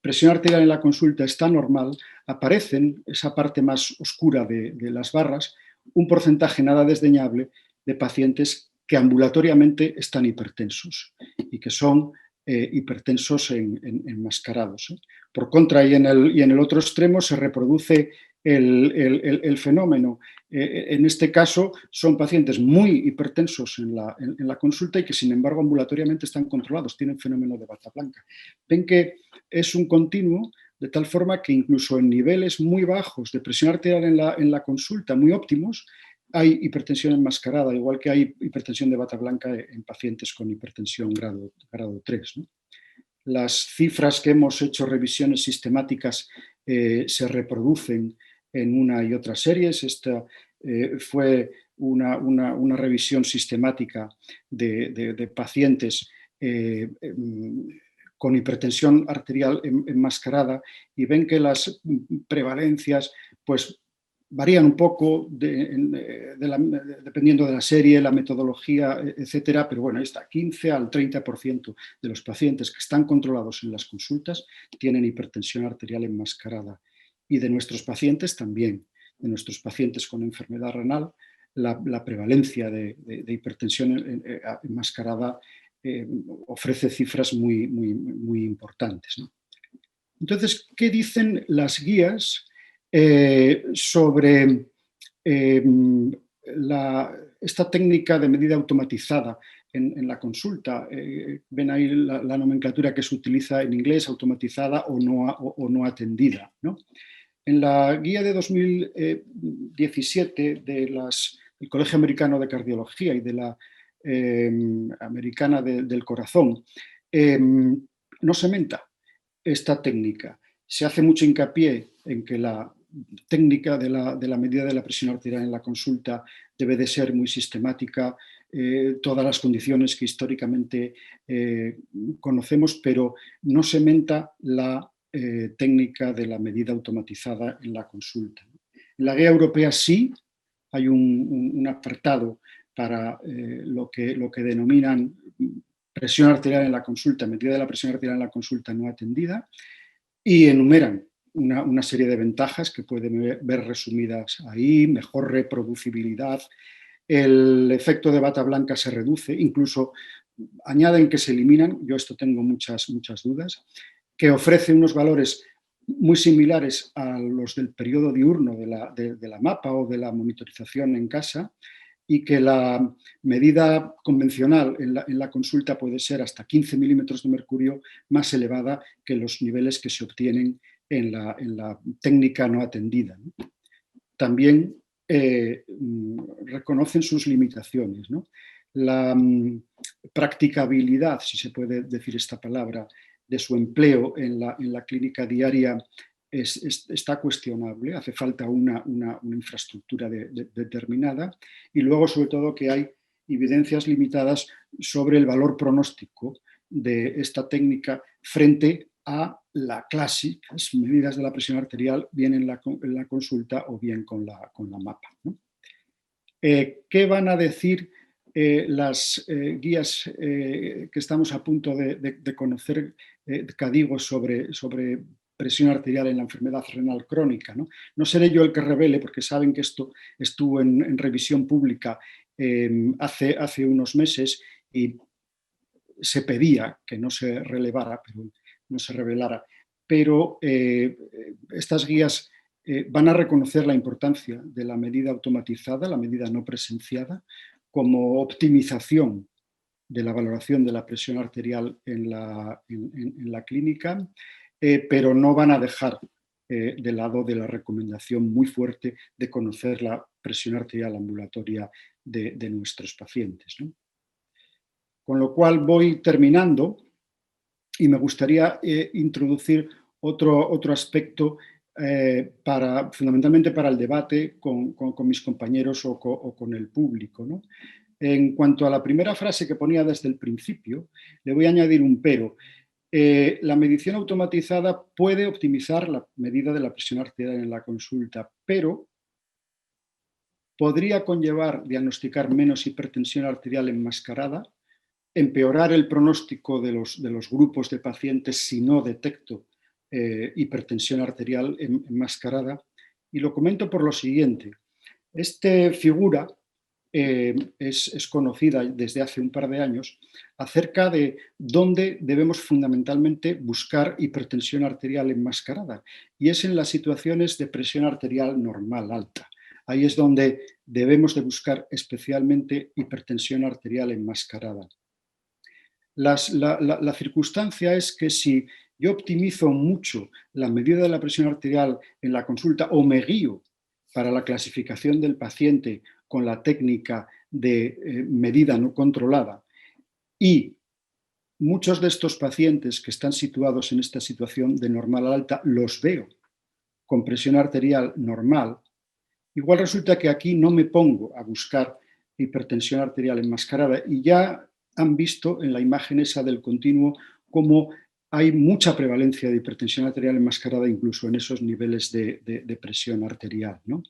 presión arterial en la consulta está normal, aparecen, esa parte más oscura de las barras, un porcentaje nada desdeñable de pacientes que ambulatoriamente están hipertensos y que son hipertensos enmascarados. Por contra, y en el otro extremo se reproduce el fenómeno. En este caso son pacientes muy hipertensos en la consulta y que sin embargo ambulatoriamente están controlados, tienen fenómeno de bata blanca. Ven que es un continuo, de tal forma que incluso en niveles muy bajos de presión arterial en la consulta, muy óptimos, hay hipertensión enmascarada, igual que hay hipertensión de bata blanca en pacientes con hipertensión grado 3, ¿no? Las cifras que hemos hecho revisiones sistemáticas se reproducen en una y otra series. Esta fue una revisión sistemática de pacientes con hipertensión arterial enmascarada, y ven que las prevalencias pues varían un poco dependiendo de la serie, la metodología, etcétera, pero bueno, ahí está, 15 al 30% de los pacientes que están controlados en las consultas tienen hipertensión arterial enmascarada. Y de nuestros pacientes también, de nuestros pacientes con enfermedad renal, la prevalencia de hipertensión enmascarada ofrece cifras muy importantes, ¿no? Entonces, ¿qué dicen las guías sobre esta técnica de medida automatizada en la consulta? Ven ahí la nomenclatura que se utiliza en inglés: automatizada o no atendida, ¿no? En la guía de 2017 del Colegio Americano de Cardiología y de la Americana del Corazón, no se menta esta técnica. Se hace mucho hincapié en que la técnica de la medida de la presión arterial en la consulta debe de ser muy sistemática, todas las condiciones que históricamente conocemos, pero no se menta la técnica de la medida automatizada en la consulta. En la guía europea sí hay un apartado para lo que denominan presión arterial en la consulta, medida de la presión arterial en la consulta no atendida, y enumeran una serie de ventajas que pueden ver resumidas ahí: mejor reproducibilidad, el efecto de bata blanca se reduce, incluso añaden que se eliminan, yo esto tengo muchas dudas, que ofrece unos valores muy similares a los del periodo diurno de la mapa o de la monitorización en casa, y que la medida convencional en la consulta puede ser hasta 15 milímetros de mercurio más elevada que los niveles que se obtienen en la técnica no atendida, ¿no? También reconocen sus limitaciones, ¿no? La practicabilidad, si se puede decir esta palabra, de su empleo en la clínica diaria está cuestionable. Hace falta una infraestructura determinada, y luego sobre todo que hay evidencias limitadas sobre el valor pronóstico de esta técnica frente a la clásica, las medidas de la presión arterial, bien en la consulta o bien con la mapa, ¿no? ¿Qué van a decir las guías que estamos a punto de conocer, KDIGO, sobre presión arterial en la enfermedad renal crónica, ¿no? No seré yo el que revele, porque saben que esto estuvo en revisión pública hace unos meses, y se pedía que no se relevara, pero no se revelara. Pero estas guías van a reconocer la importancia de la medida automatizada, la medida no presenciada, como optimización de la valoración de la presión arterial en la clínica, pero no van a dejar de lado de la recomendación muy fuerte de conocer la presión arterial ambulatoria de nuestros pacientes, ¿no? Con lo cual voy terminando y me gustaría introducir otro aspecto fundamentalmente para el debate con mis compañeros o con el público, ¿no? En cuanto a la primera frase que ponía desde el principio, le voy a añadir un pero. La medición automatizada puede optimizar la medida de la presión arterial en la consulta, pero podría conllevar diagnosticar menos hipertensión arterial enmascarada, empeorar el pronóstico de los grupos de pacientes si no detecto hipertensión arterial enmascarada. Y lo comento por lo siguiente. Esta figura es conocida desde hace un par de años acerca de dónde debemos fundamentalmente buscar hipertensión arterial enmascarada, y es en las situaciones de presión arterial normal alta. Ahí es donde debemos de buscar especialmente hipertensión arterial enmascarada. La circunstancia es que si yo optimizo mucho la medida de la presión arterial en la consulta o me guío para la clasificación del paciente con la técnica de medida no controlada, y muchos de estos pacientes que están situados en esta situación de normal a alta los veo con presión arterial normal, igual resulta que aquí no me pongo a buscar hipertensión arterial enmascarada, y ya han visto en la imagen esa del continuo cómo hay mucha prevalencia de hipertensión arterial enmascarada incluso en esos niveles de presión arterial, ¿no?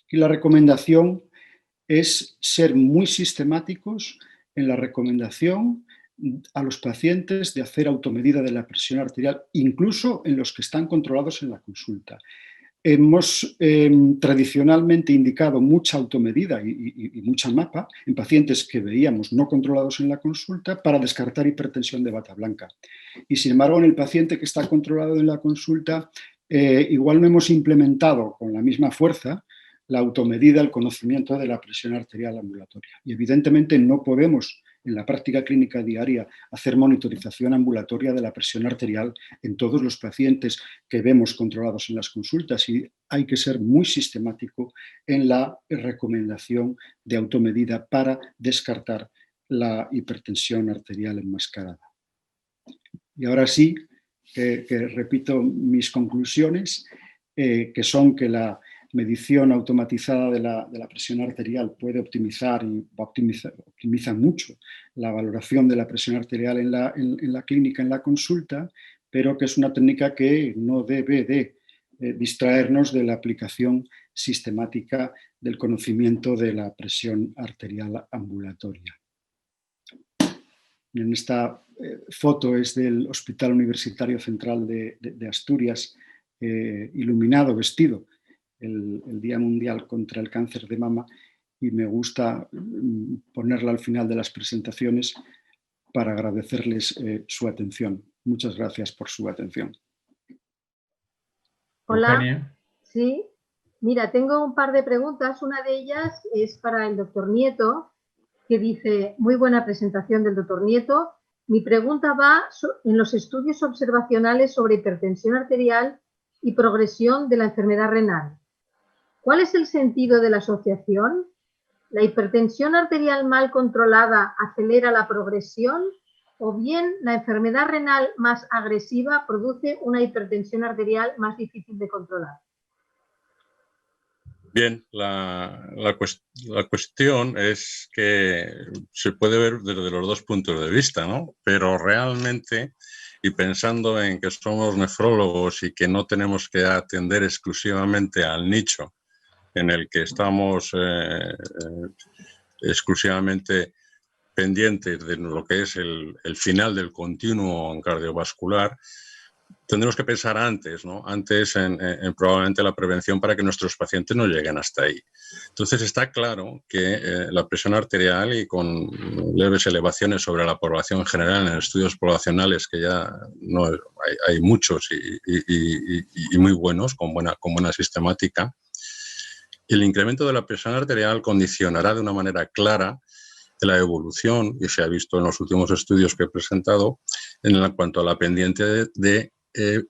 Y la recomendación es ser muy sistemáticos en la recomendación a los pacientes de hacer automedida de la presión arterial, incluso en los que están controlados en la consulta. Hemos tradicionalmente indicado mucha automedida y mucha mapa en pacientes que veíamos no controlados en la consulta para descartar hipertensión de bata blanca. Y sin embargo, en el paciente que está controlado en la consulta, igual no hemos implementado con la misma fuerza la automedida, el conocimiento de la presión arterial ambulatoria. Y evidentemente no podemos en la práctica clínica diaria hacer monitorización ambulatoria de la presión arterial en todos los pacientes que vemos controlados en las consultas, y hay que ser muy sistemático en la recomendación de automedida para descartar la hipertensión arterial enmascarada. Y ahora sí, que repito mis conclusiones, que son que la medición automatizada de la presión arterial puede optimizar y optimiza mucho la valoración de la presión arterial en la clínica, en la consulta, pero que es una técnica que no debe de distraernos de la aplicación sistemática del conocimiento de la presión arterial ambulatoria. En esta foto es del Hospital Universitario Central de Asturias, iluminado, vestido el Día Mundial contra el Cáncer de Mama, y me gusta ponerla al final de las presentaciones para agradecerles su atención. Muchas gracias por su atención. Hola. Eugenia. Sí, mira, tengo un par de preguntas. Una de ellas es para el doctor Nieto, que dice: muy buena presentación del doctor Nieto. Mi pregunta va en los estudios observacionales sobre hipertensión arterial y progresión de la enfermedad renal. ¿Cuál es el sentido de la asociación? ¿La hipertensión arterial mal controlada acelera la progresión, o bien la enfermedad renal más agresiva produce una hipertensión arterial más difícil de controlar? Bien, la cuestión es que se puede ver desde los dos puntos de vista, ¿no? Pero realmente, y pensando en que somos nefrólogos y que no tenemos que atender exclusivamente al nicho en el que estamos exclusivamente pendientes de lo que es el final del continuo cardiovascular, tendremos que pensar antes, ¿no? Antes en probablemente la prevención para que nuestros pacientes no lleguen hasta ahí. Entonces está claro que la presión arterial, y con leves elevaciones sobre la población en general en estudios poblacionales, que ya no hay muchos y muy buenos, con buena sistemática, el incremento de la presión arterial condicionará de una manera clara la evolución, y se ha visto en los últimos estudios que he presentado, en cuanto a la pendiente de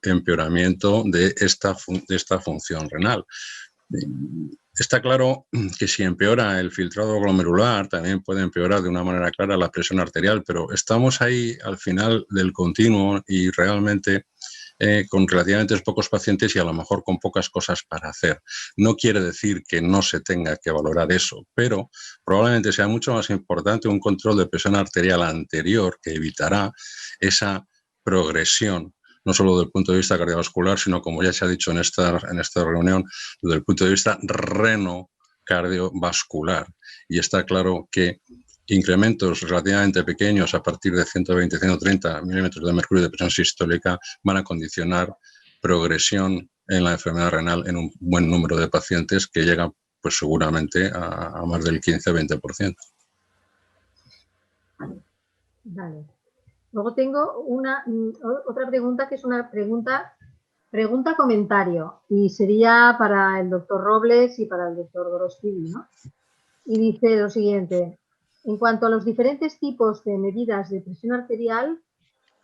empeoramiento de esta función renal. Está claro que si empeora el filtrado glomerular, también puede empeorar de una manera clara la presión arterial, pero estamos ahí al final del continuo y realmente con relativamente pocos pacientes y a lo mejor con pocas cosas para hacer. No quiere decir que no se tenga que valorar eso, pero probablemente sea mucho más importante un control de presión arterial anterior que evitará esa progresión, no solo desde el punto de vista cardiovascular, sino, como ya se ha dicho en esta reunión, desde el punto de vista reno-cardiovascular. Y está claro que incrementos relativamente pequeños a partir de 120-130 milímetros de mercurio de presión sistólica van a condicionar progresión en la enfermedad renal en un buen número de pacientes que llegan pues seguramente a más del 15-20%. Vale. Luego tengo otra pregunta que es una pregunta-comentario y sería para el doctor Robles y para el doctor Gorostidi, ¿no? Y dice lo siguiente: en cuanto a los diferentes tipos de medidas de presión arterial,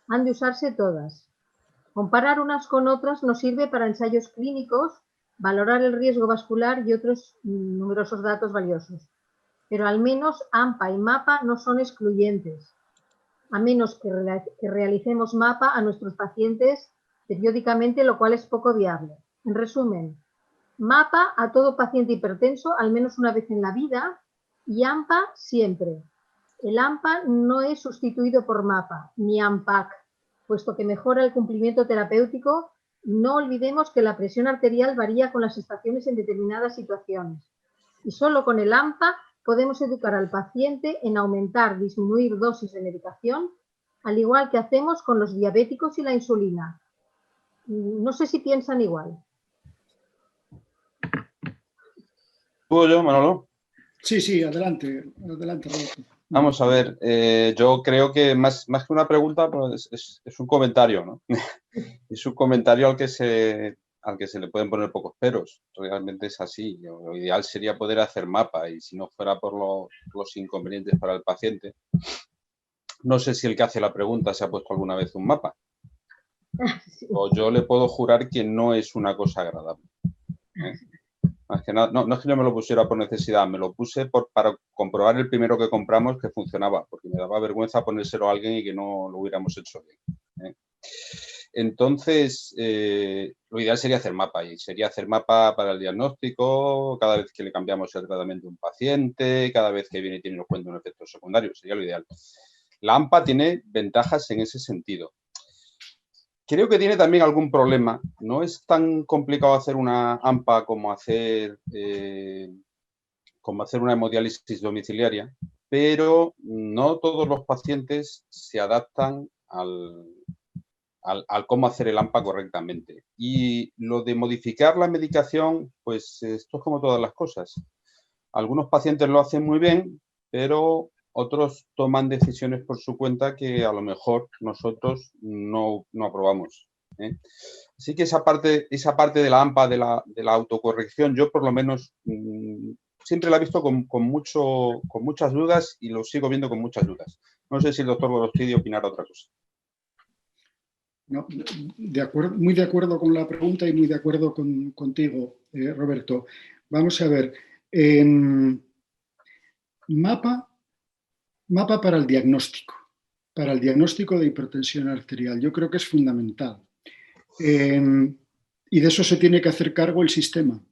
han de usarse todas. Comparar unas con otras nos sirve para ensayos clínicos, valorar el riesgo vascular y otros numerosos datos valiosos. Pero al menos AMPA y MAPA no son excluyentes, a menos que realicemos MAPA a nuestros pacientes periódicamente, lo cual es poco viable. En resumen, MAPA a todo paciente hipertenso al menos una vez en la vida y AMPA siempre. El AMPA no es sustituido por MAPA ni AMPAC, puesto que mejora el cumplimiento terapéutico, y no olvidemos que la presión arterial varía con las estaciones en determinadas situaciones. Y solo con el AMPA podemos educar al paciente en aumentar, disminuir dosis de medicación, al igual que hacemos con los diabéticos y la insulina. No sé si piensan igual. ¿Puedo yo, Manolo? Sí, adelante, Roberto. Vamos a ver, yo creo que más que una pregunta, pues es un comentario, ¿no? Es un comentario al que se le pueden poner pocos peros. Realmente es así. Lo ideal sería poder hacer MAPA, y si no fuera por los inconvenientes para el paciente. No sé si el que hace la pregunta se ha puesto alguna vez un MAPA. Sí. O yo le puedo jurar que no es una cosa agradable. Más que nada, no es que yo me lo pusiera por necesidad, me lo puse para comprobar el primero que compramos que funcionaba, porque me daba vergüenza ponérselo a alguien y que no lo hubiéramos hecho bien. Entonces, lo ideal sería hacer MAPA, y sería hacer MAPA para el diagnóstico, cada vez que le cambiamos el tratamiento a un paciente, cada vez que viene y tiene en cuenta un efecto secundario, sería lo ideal. La AMPA tiene ventajas en ese sentido. Creo que tiene también algún problema. No es tan complicado hacer una AMPA como hacer una hemodiálisis domiciliaria, pero no todos los pacientes se adaptan al cómo hacer el AMPA correctamente. Y lo de modificar la medicación, pues esto es como todas las cosas. Algunos pacientes lo hacen muy bien, pero otros toman decisiones por su cuenta que a lo mejor nosotros no aprobamos. Así que esa parte de la AMPA, de la autocorrección, yo por lo menos siempre la he visto con muchas dudas, y lo sigo viendo con muchas dudas. No sé si el doctor Gorostidi opinará otra cosa. No, muy de acuerdo con la pregunta y muy de acuerdo contigo, Roberto. Vamos a ver. MAPA para el diagnóstico de hipertensión arterial. Yo creo que es fundamental. Y de eso se tiene que hacer cargo el sistema.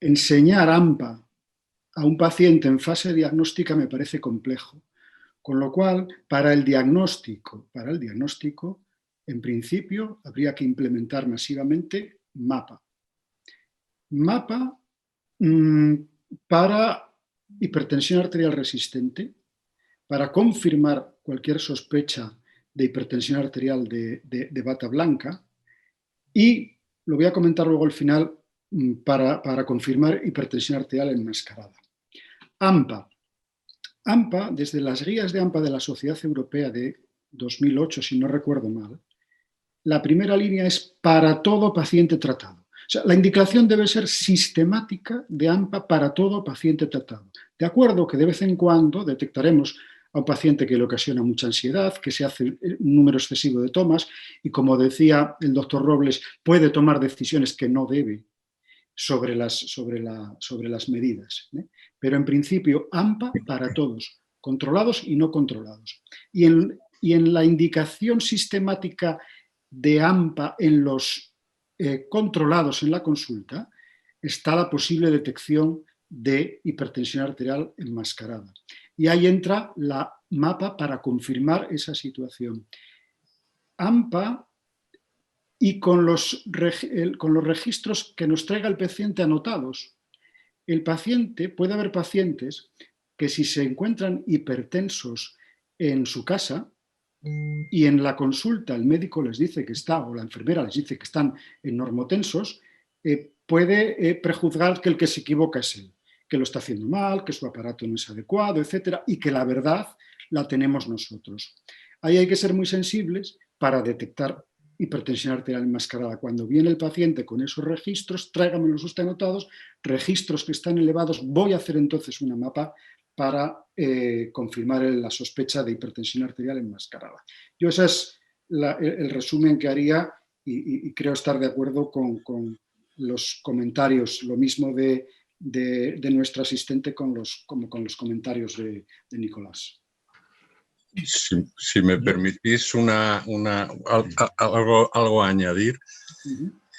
Enseñar AMPA a un paciente en fase diagnóstica me parece complejo. Con lo cual, para el diagnóstico, en principio, habría que implementar masivamente MAPA. MAPA para hipertensión arterial resistente, para confirmar cualquier sospecha de hipertensión arterial de bata blanca, y lo voy a comentar luego al final para confirmar hipertensión arterial enmascarada. AMPA. AMPA, desde las guías de AMPA de la Sociedad Europea de 2008, si no recuerdo mal, la primera línea es para todo paciente tratado. O sea, la indicación debe ser sistemática de AMPA para todo paciente tratado. De acuerdo que de vez en cuando detectaremos a un paciente que le ocasiona mucha ansiedad, que se hace un número excesivo de tomas y, como decía el doctor Robles, puede tomar decisiones que no debe sobre las medidas. Pero en principio, AMPA para todos, controlados y no controlados. Y en la indicación sistemática de AMPA en los controlados en la consulta está la posible detección de hipertensión arterial enmascarada. Y ahí entra la MAPA para confirmar esa situación. AMPA y con los registros que nos traiga el paciente anotados. Puede haber pacientes que si se encuentran hipertensos en su casa y en la consulta el médico les dice que está, o la enfermera les dice que están en normotensos, puede prejuzgar que el que se equivoca es él, que lo está haciendo mal, que su aparato no es adecuado, etcétera, y que la verdad la tenemos nosotros. Ahí hay que ser muy sensibles para detectar hipertensión arterial enmascarada. Cuando viene el paciente con esos registros, tráigamelos usted anotados, registros que están elevados, voy a hacer entonces una MAPA para confirmar la sospecha de hipertensión arterial enmascarada. Yo ese es el resumen que haría y creo estar de acuerdo con los comentarios, lo mismo de nuestra asistente como con los comentarios de Nicolás. Si me permitís algo a añadir,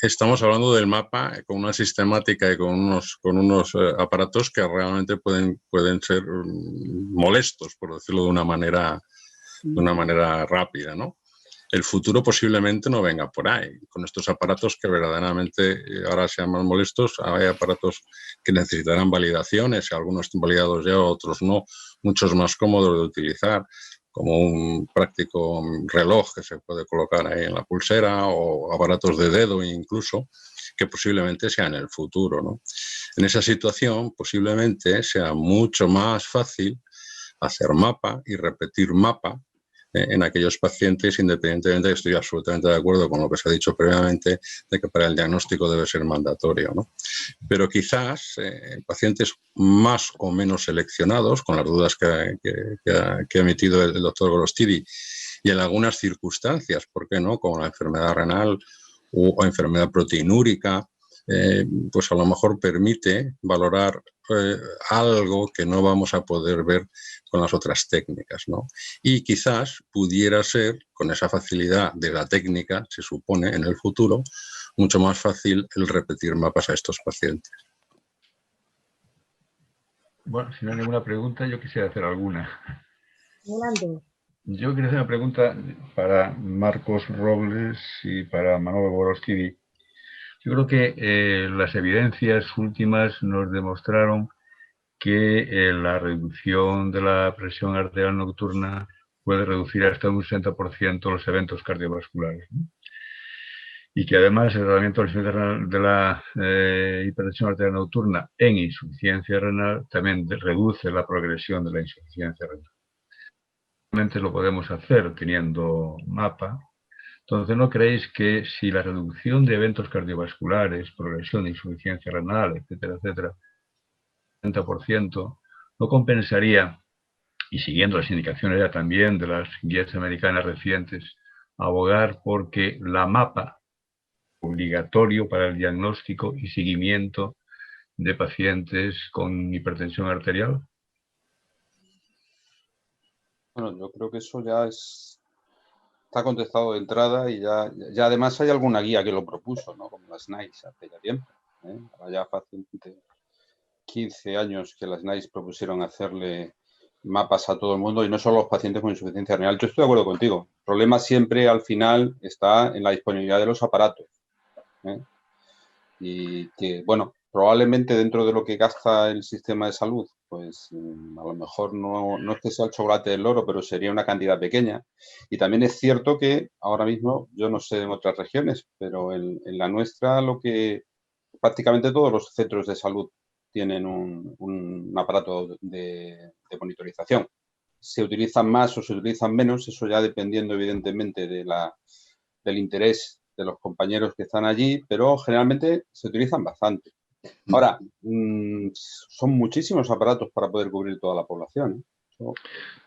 estamos hablando del MAPA con una sistemática y con unos aparatos que realmente pueden ser molestos, por decirlo de una manera rápida, ¿no? El futuro posiblemente no venga por ahí. Con estos aparatos que verdaderamente ahora sean más molestos, hay aparatos que necesitarán validaciones, algunos están validados ya, otros no, muchos más cómodos de utilizar, como un práctico reloj que se puede colocar ahí en la pulsera o aparatos de dedo incluso, que posiblemente sea en el futuro, ¿no? En esa situación posiblemente sea mucho más fácil hacer MAPA y repetir MAPA en aquellos pacientes, independientemente, estoy absolutamente de acuerdo con lo que se ha dicho previamente, de que para el diagnóstico debe ser mandatorio, ¿no? Pero quizás pacientes más o menos seleccionados, con las dudas que ha emitido el doctor Gorostidi, y en algunas circunstancias, ¿por qué no?, como la enfermedad renal o enfermedad proteinúrica, pues a lo mejor permite valorar algo que no vamos a poder ver con las otras técnicas, ¿no? Y quizás pudiera ser, con esa facilidad de la técnica, se supone, en el futuro, mucho más fácil el repetir mapas a estos pacientes. Bueno, si no hay ninguna pregunta, yo quisiera hacer alguna. Adelante. Yo quería hacer una pregunta para Marcos Robles y para Manuel Gorostidi. Yo creo que las evidencias últimas nos demostraron que la reducción de la presión arterial nocturna puede reducir hasta un 60% los eventos cardiovasculares, ¿no? Y que además el tratamiento de la hipertensión arterial nocturna en insuficiencia renal también reduce la progresión de la insuficiencia renal. Realmente lo podemos hacer teniendo MAPA. Entonces, ¿no creéis que si la reducción de eventos cardiovasculares, progresión de insuficiencia renal, etcétera, etcétera, 30%, no compensaría, y siguiendo las indicaciones ya también de las guías americanas recientes, abogar porque la MAPA obligatorio para el diagnóstico y seguimiento de pacientes con hipertensión arterial? Bueno, yo creo que eso ya está contestado de entrada y ya además hay alguna guía que lo propuso, ¿no? Como las NICE hace ya tiempo, ¿eh? Ahora ya fácilmente 15 años que las NICE propusieron hacerle mapas a todo el mundo y no solo a los pacientes con insuficiencia renal. Yo estoy de acuerdo contigo. El problema siempre al final está en la disponibilidad de los aparatos, ¿eh? Y que, bueno, probablemente dentro de lo que gasta el sistema de salud, pues a lo mejor no es que sea el chocolate del loro, pero sería una cantidad pequeña. Y también es cierto que ahora mismo, yo no sé en otras regiones, pero en la nuestra prácticamente todos los centros de salud tienen un aparato de monitorización. Se utilizan más o se utilizan menos, eso ya dependiendo evidentemente del interés de los compañeros que están allí, pero generalmente se utilizan bastante. Ahora, son muchísimos aparatos para poder cubrir toda la población, ¿eh?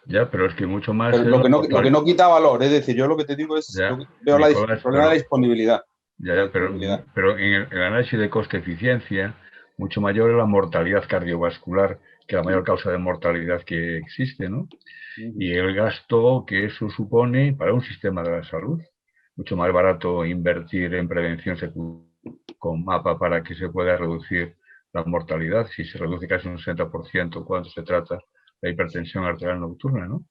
Ya, pero es que mucho más... Pero lo que no quita valor, es decir, yo lo que te digo es, ya, veo Nicolás, el problema de la disponibilidad. Ya, pero en el análisis de coste-eficiencia, mucho mayor es la mortalidad cardiovascular que la mayor causa de mortalidad que existe, ¿no? Y el gasto que eso supone para un sistema de la salud. Mucho más barato invertir en prevención con MAPA para que se pueda reducir la mortalidad, si se reduce casi un 60% cuando se trata de hipertensión arterial nocturna, ¿no?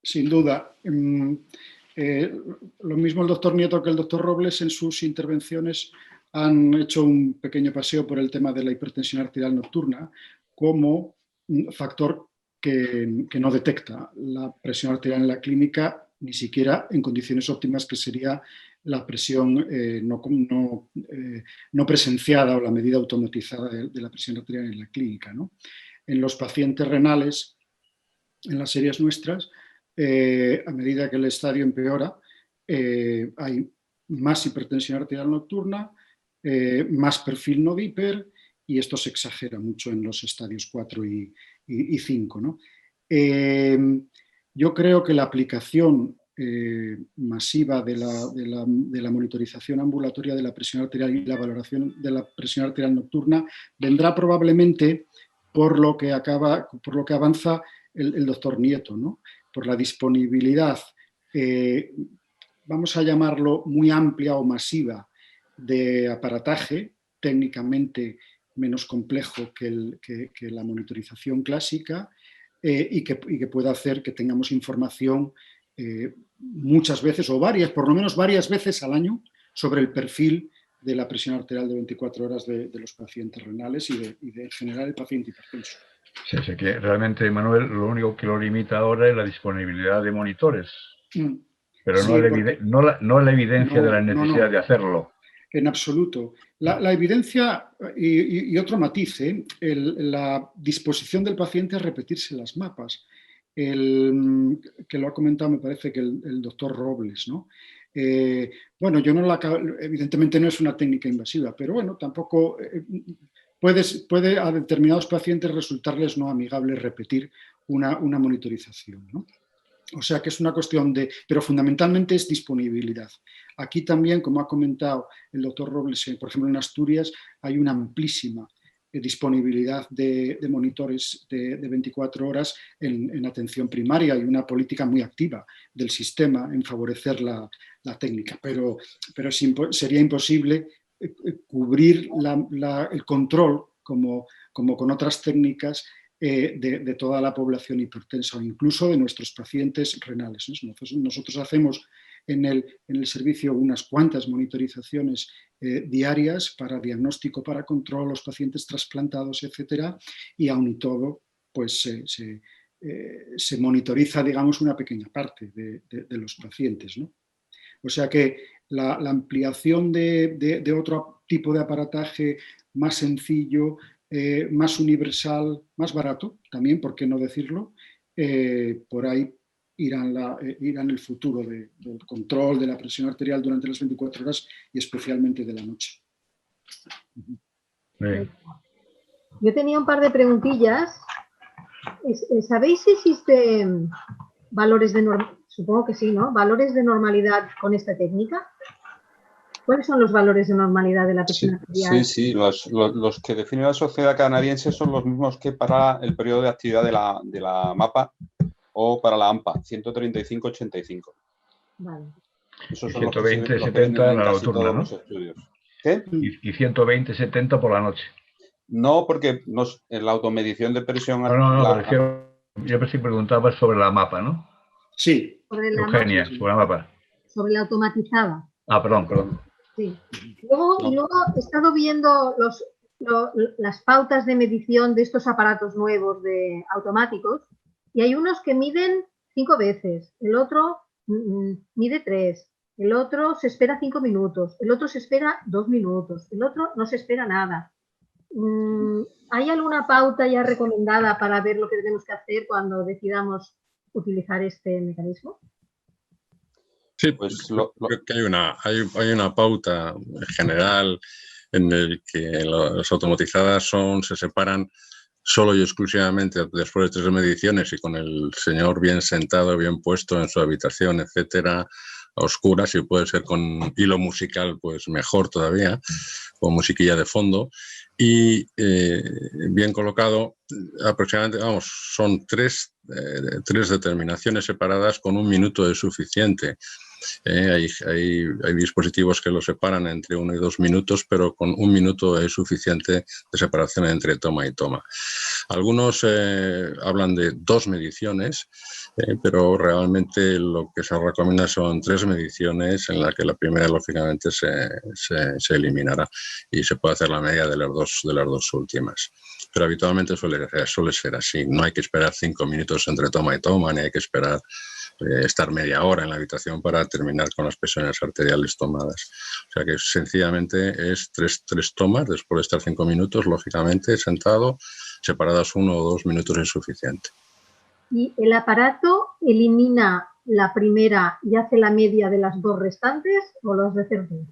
Sin duda. Lo mismo el doctor Nieto que el doctor Robles en sus intervenciones han hecho un pequeño paseo por el tema de la hipertensión arterial nocturna como un factor que no detecta la presión arterial en la clínica, ni siquiera en condiciones óptimas, que sería la presión no presenciada o la medida automatizada de la presión arterial en la clínica, ¿no? En los pacientes renales, en las series nuestras, a medida que el estadio empeora, hay más hipertensión arterial nocturna, más perfil no diper, y esto se exagera mucho en los estadios 4 y 5, ¿no? Yo creo que la aplicación masiva de la monitorización ambulatoria de la presión arterial y la valoración de la presión arterial nocturna vendrá probablemente por lo que avanza el doctor Nieto, ¿no? Por la disponibilidad, vamos a llamarlo muy amplia o masiva, de aparataje técnicamente menos complejo que la monitorización clásica, y que pueda hacer que tengamos información muchas veces, o por lo menos varias veces al año, sobre el perfil de la presión arterial de 24 horas de los pacientes renales y de en general el paciente hipertenso. Sí, sé que realmente, Manuel, lo único que lo limita ahora es la disponibilidad de monitores, pero sí, no la evidencia de la necesidad de hacerlo. En absoluto. La evidencia, y otro matiz, la disposición del paciente a repetirse las mapas, que lo ha comentado, me parece que el doctor Robles, ¿no? Bueno, evidentemente no es una técnica invasiva, pero bueno, tampoco puede a determinados pacientes resultarles no amigable repetir una monitorización, ¿no? O sea que es una cuestión pero fundamentalmente es disponibilidad. Aquí también, como ha comentado el doctor Robles, por ejemplo en Asturias hay una amplísima disponibilidad de monitores de 24 horas en atención primaria y una política muy activa del sistema en favorecer la técnica, pero sería imposible cubrir el control como con otras técnicas de toda la población hipertensa o incluso de nuestros pacientes renales, ¿no? Nosotros hacemos en el servicio unas cuantas monitorizaciones diarias para diagnóstico, para control, los pacientes trasplantados, etcétera, y aun y todo, pues se monitoriza, digamos, una pequeña parte de los pacientes, ¿no? O sea que la ampliación de otro tipo de aparataje más sencillo, más universal, más barato, también, ¿por qué no decirlo? Por ahí irán el futuro del control de la presión arterial durante las 24 horas y especialmente de la noche. Yo tenía un par de preguntillas. ¿Sabéis si existen valores de normalidad? Supongo que sí, ¿no? ¿Valores de normalidad con esta técnica? ¿Cuáles son los valores de normalidad de la presión arterial? Sí, los que define la sociedad canadiense son los mismos que para el periodo de actividad de la MAPA o para la AMPA, 135-85. Vale. Esos son 120-70 la nocturna, ¿no? ¿Qué? Y 120-70 por la noche. No, porque en la automedición de presión... Yo sí preguntaba sobre la MAPA, ¿no? Sí. Eugenia, sobre la MAPA. Sobre la automatizada. Perdón. Sí. Luego he estado viendo las pautas de medición de estos aparatos nuevos automáticos, y hay unos que miden 5 veces, el otro mide 3, el otro se espera 5 minutos, el otro se espera 2 minutos, el otro no se espera nada. ¿Hay alguna pauta ya recomendada para ver lo que tenemos que hacer cuando decidamos utilizar este mecanismo? Sí, pues creo que hay una pauta general en el que las automatizadas se separan solo y exclusivamente después de 3 mediciones y con el señor bien sentado, bien puesto en su habitación, etcétera, a oscuras, y puede ser con hilo musical, pues mejor todavía, con musiquilla de fondo, y bien colocado, aproximadamente, vamos, son tres determinaciones separadas, con 1 minuto es suficiente. Hay dispositivos que lo separan entre 1 y 2 minutos, pero con 1 minuto es suficiente de separación entre toma y toma. Algunos hablan de 2 mediciones, pero realmente lo que se recomienda son 3 mediciones, en la que la primera lógicamente se eliminará y se puede hacer la media de las dos últimas. Pero habitualmente suele ser así. No hay que esperar 5 minutos entre toma y toma, ni hay que esperar estar media hora en la habitación para terminar con las presiones arteriales tomadas. O sea que sencillamente es tres tomas, después de estar 5 minutos, lógicamente, sentado, separadas 1 o 2 minutos es suficiente. ¿Y el aparato elimina la primera y hace la media de las 2 restantes o lo has de hacer tú?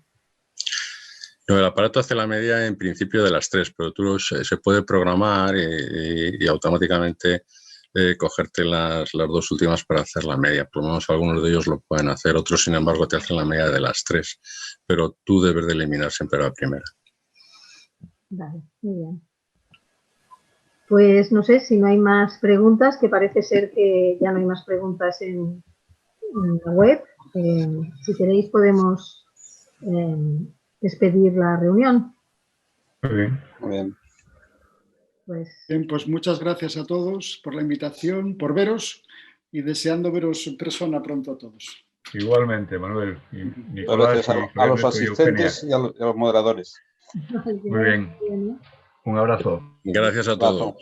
No, el aparato hace la media en principio de las 3, pero tú se puede programar y automáticamente cogerte las 2 últimas para hacer la media. Por lo menos algunos de ellos lo pueden hacer, otros sin embargo te hacen la media de las 3, pero tú debes de eliminar siempre la primera. Vale, muy bien. Pues no sé si no hay más preguntas, que parece ser que ya no hay más preguntas en la web. Si queréis podemos despedir la reunión. Muy bien. Muy bien. Bien, pues muchas gracias a todos por la invitación, por veros y deseando veros en persona pronto a todos. Igualmente, Manuel. Y Nicolás, gracias a los asistentes y a los moderadores. Muy bien. Un abrazo. Gracias a todos.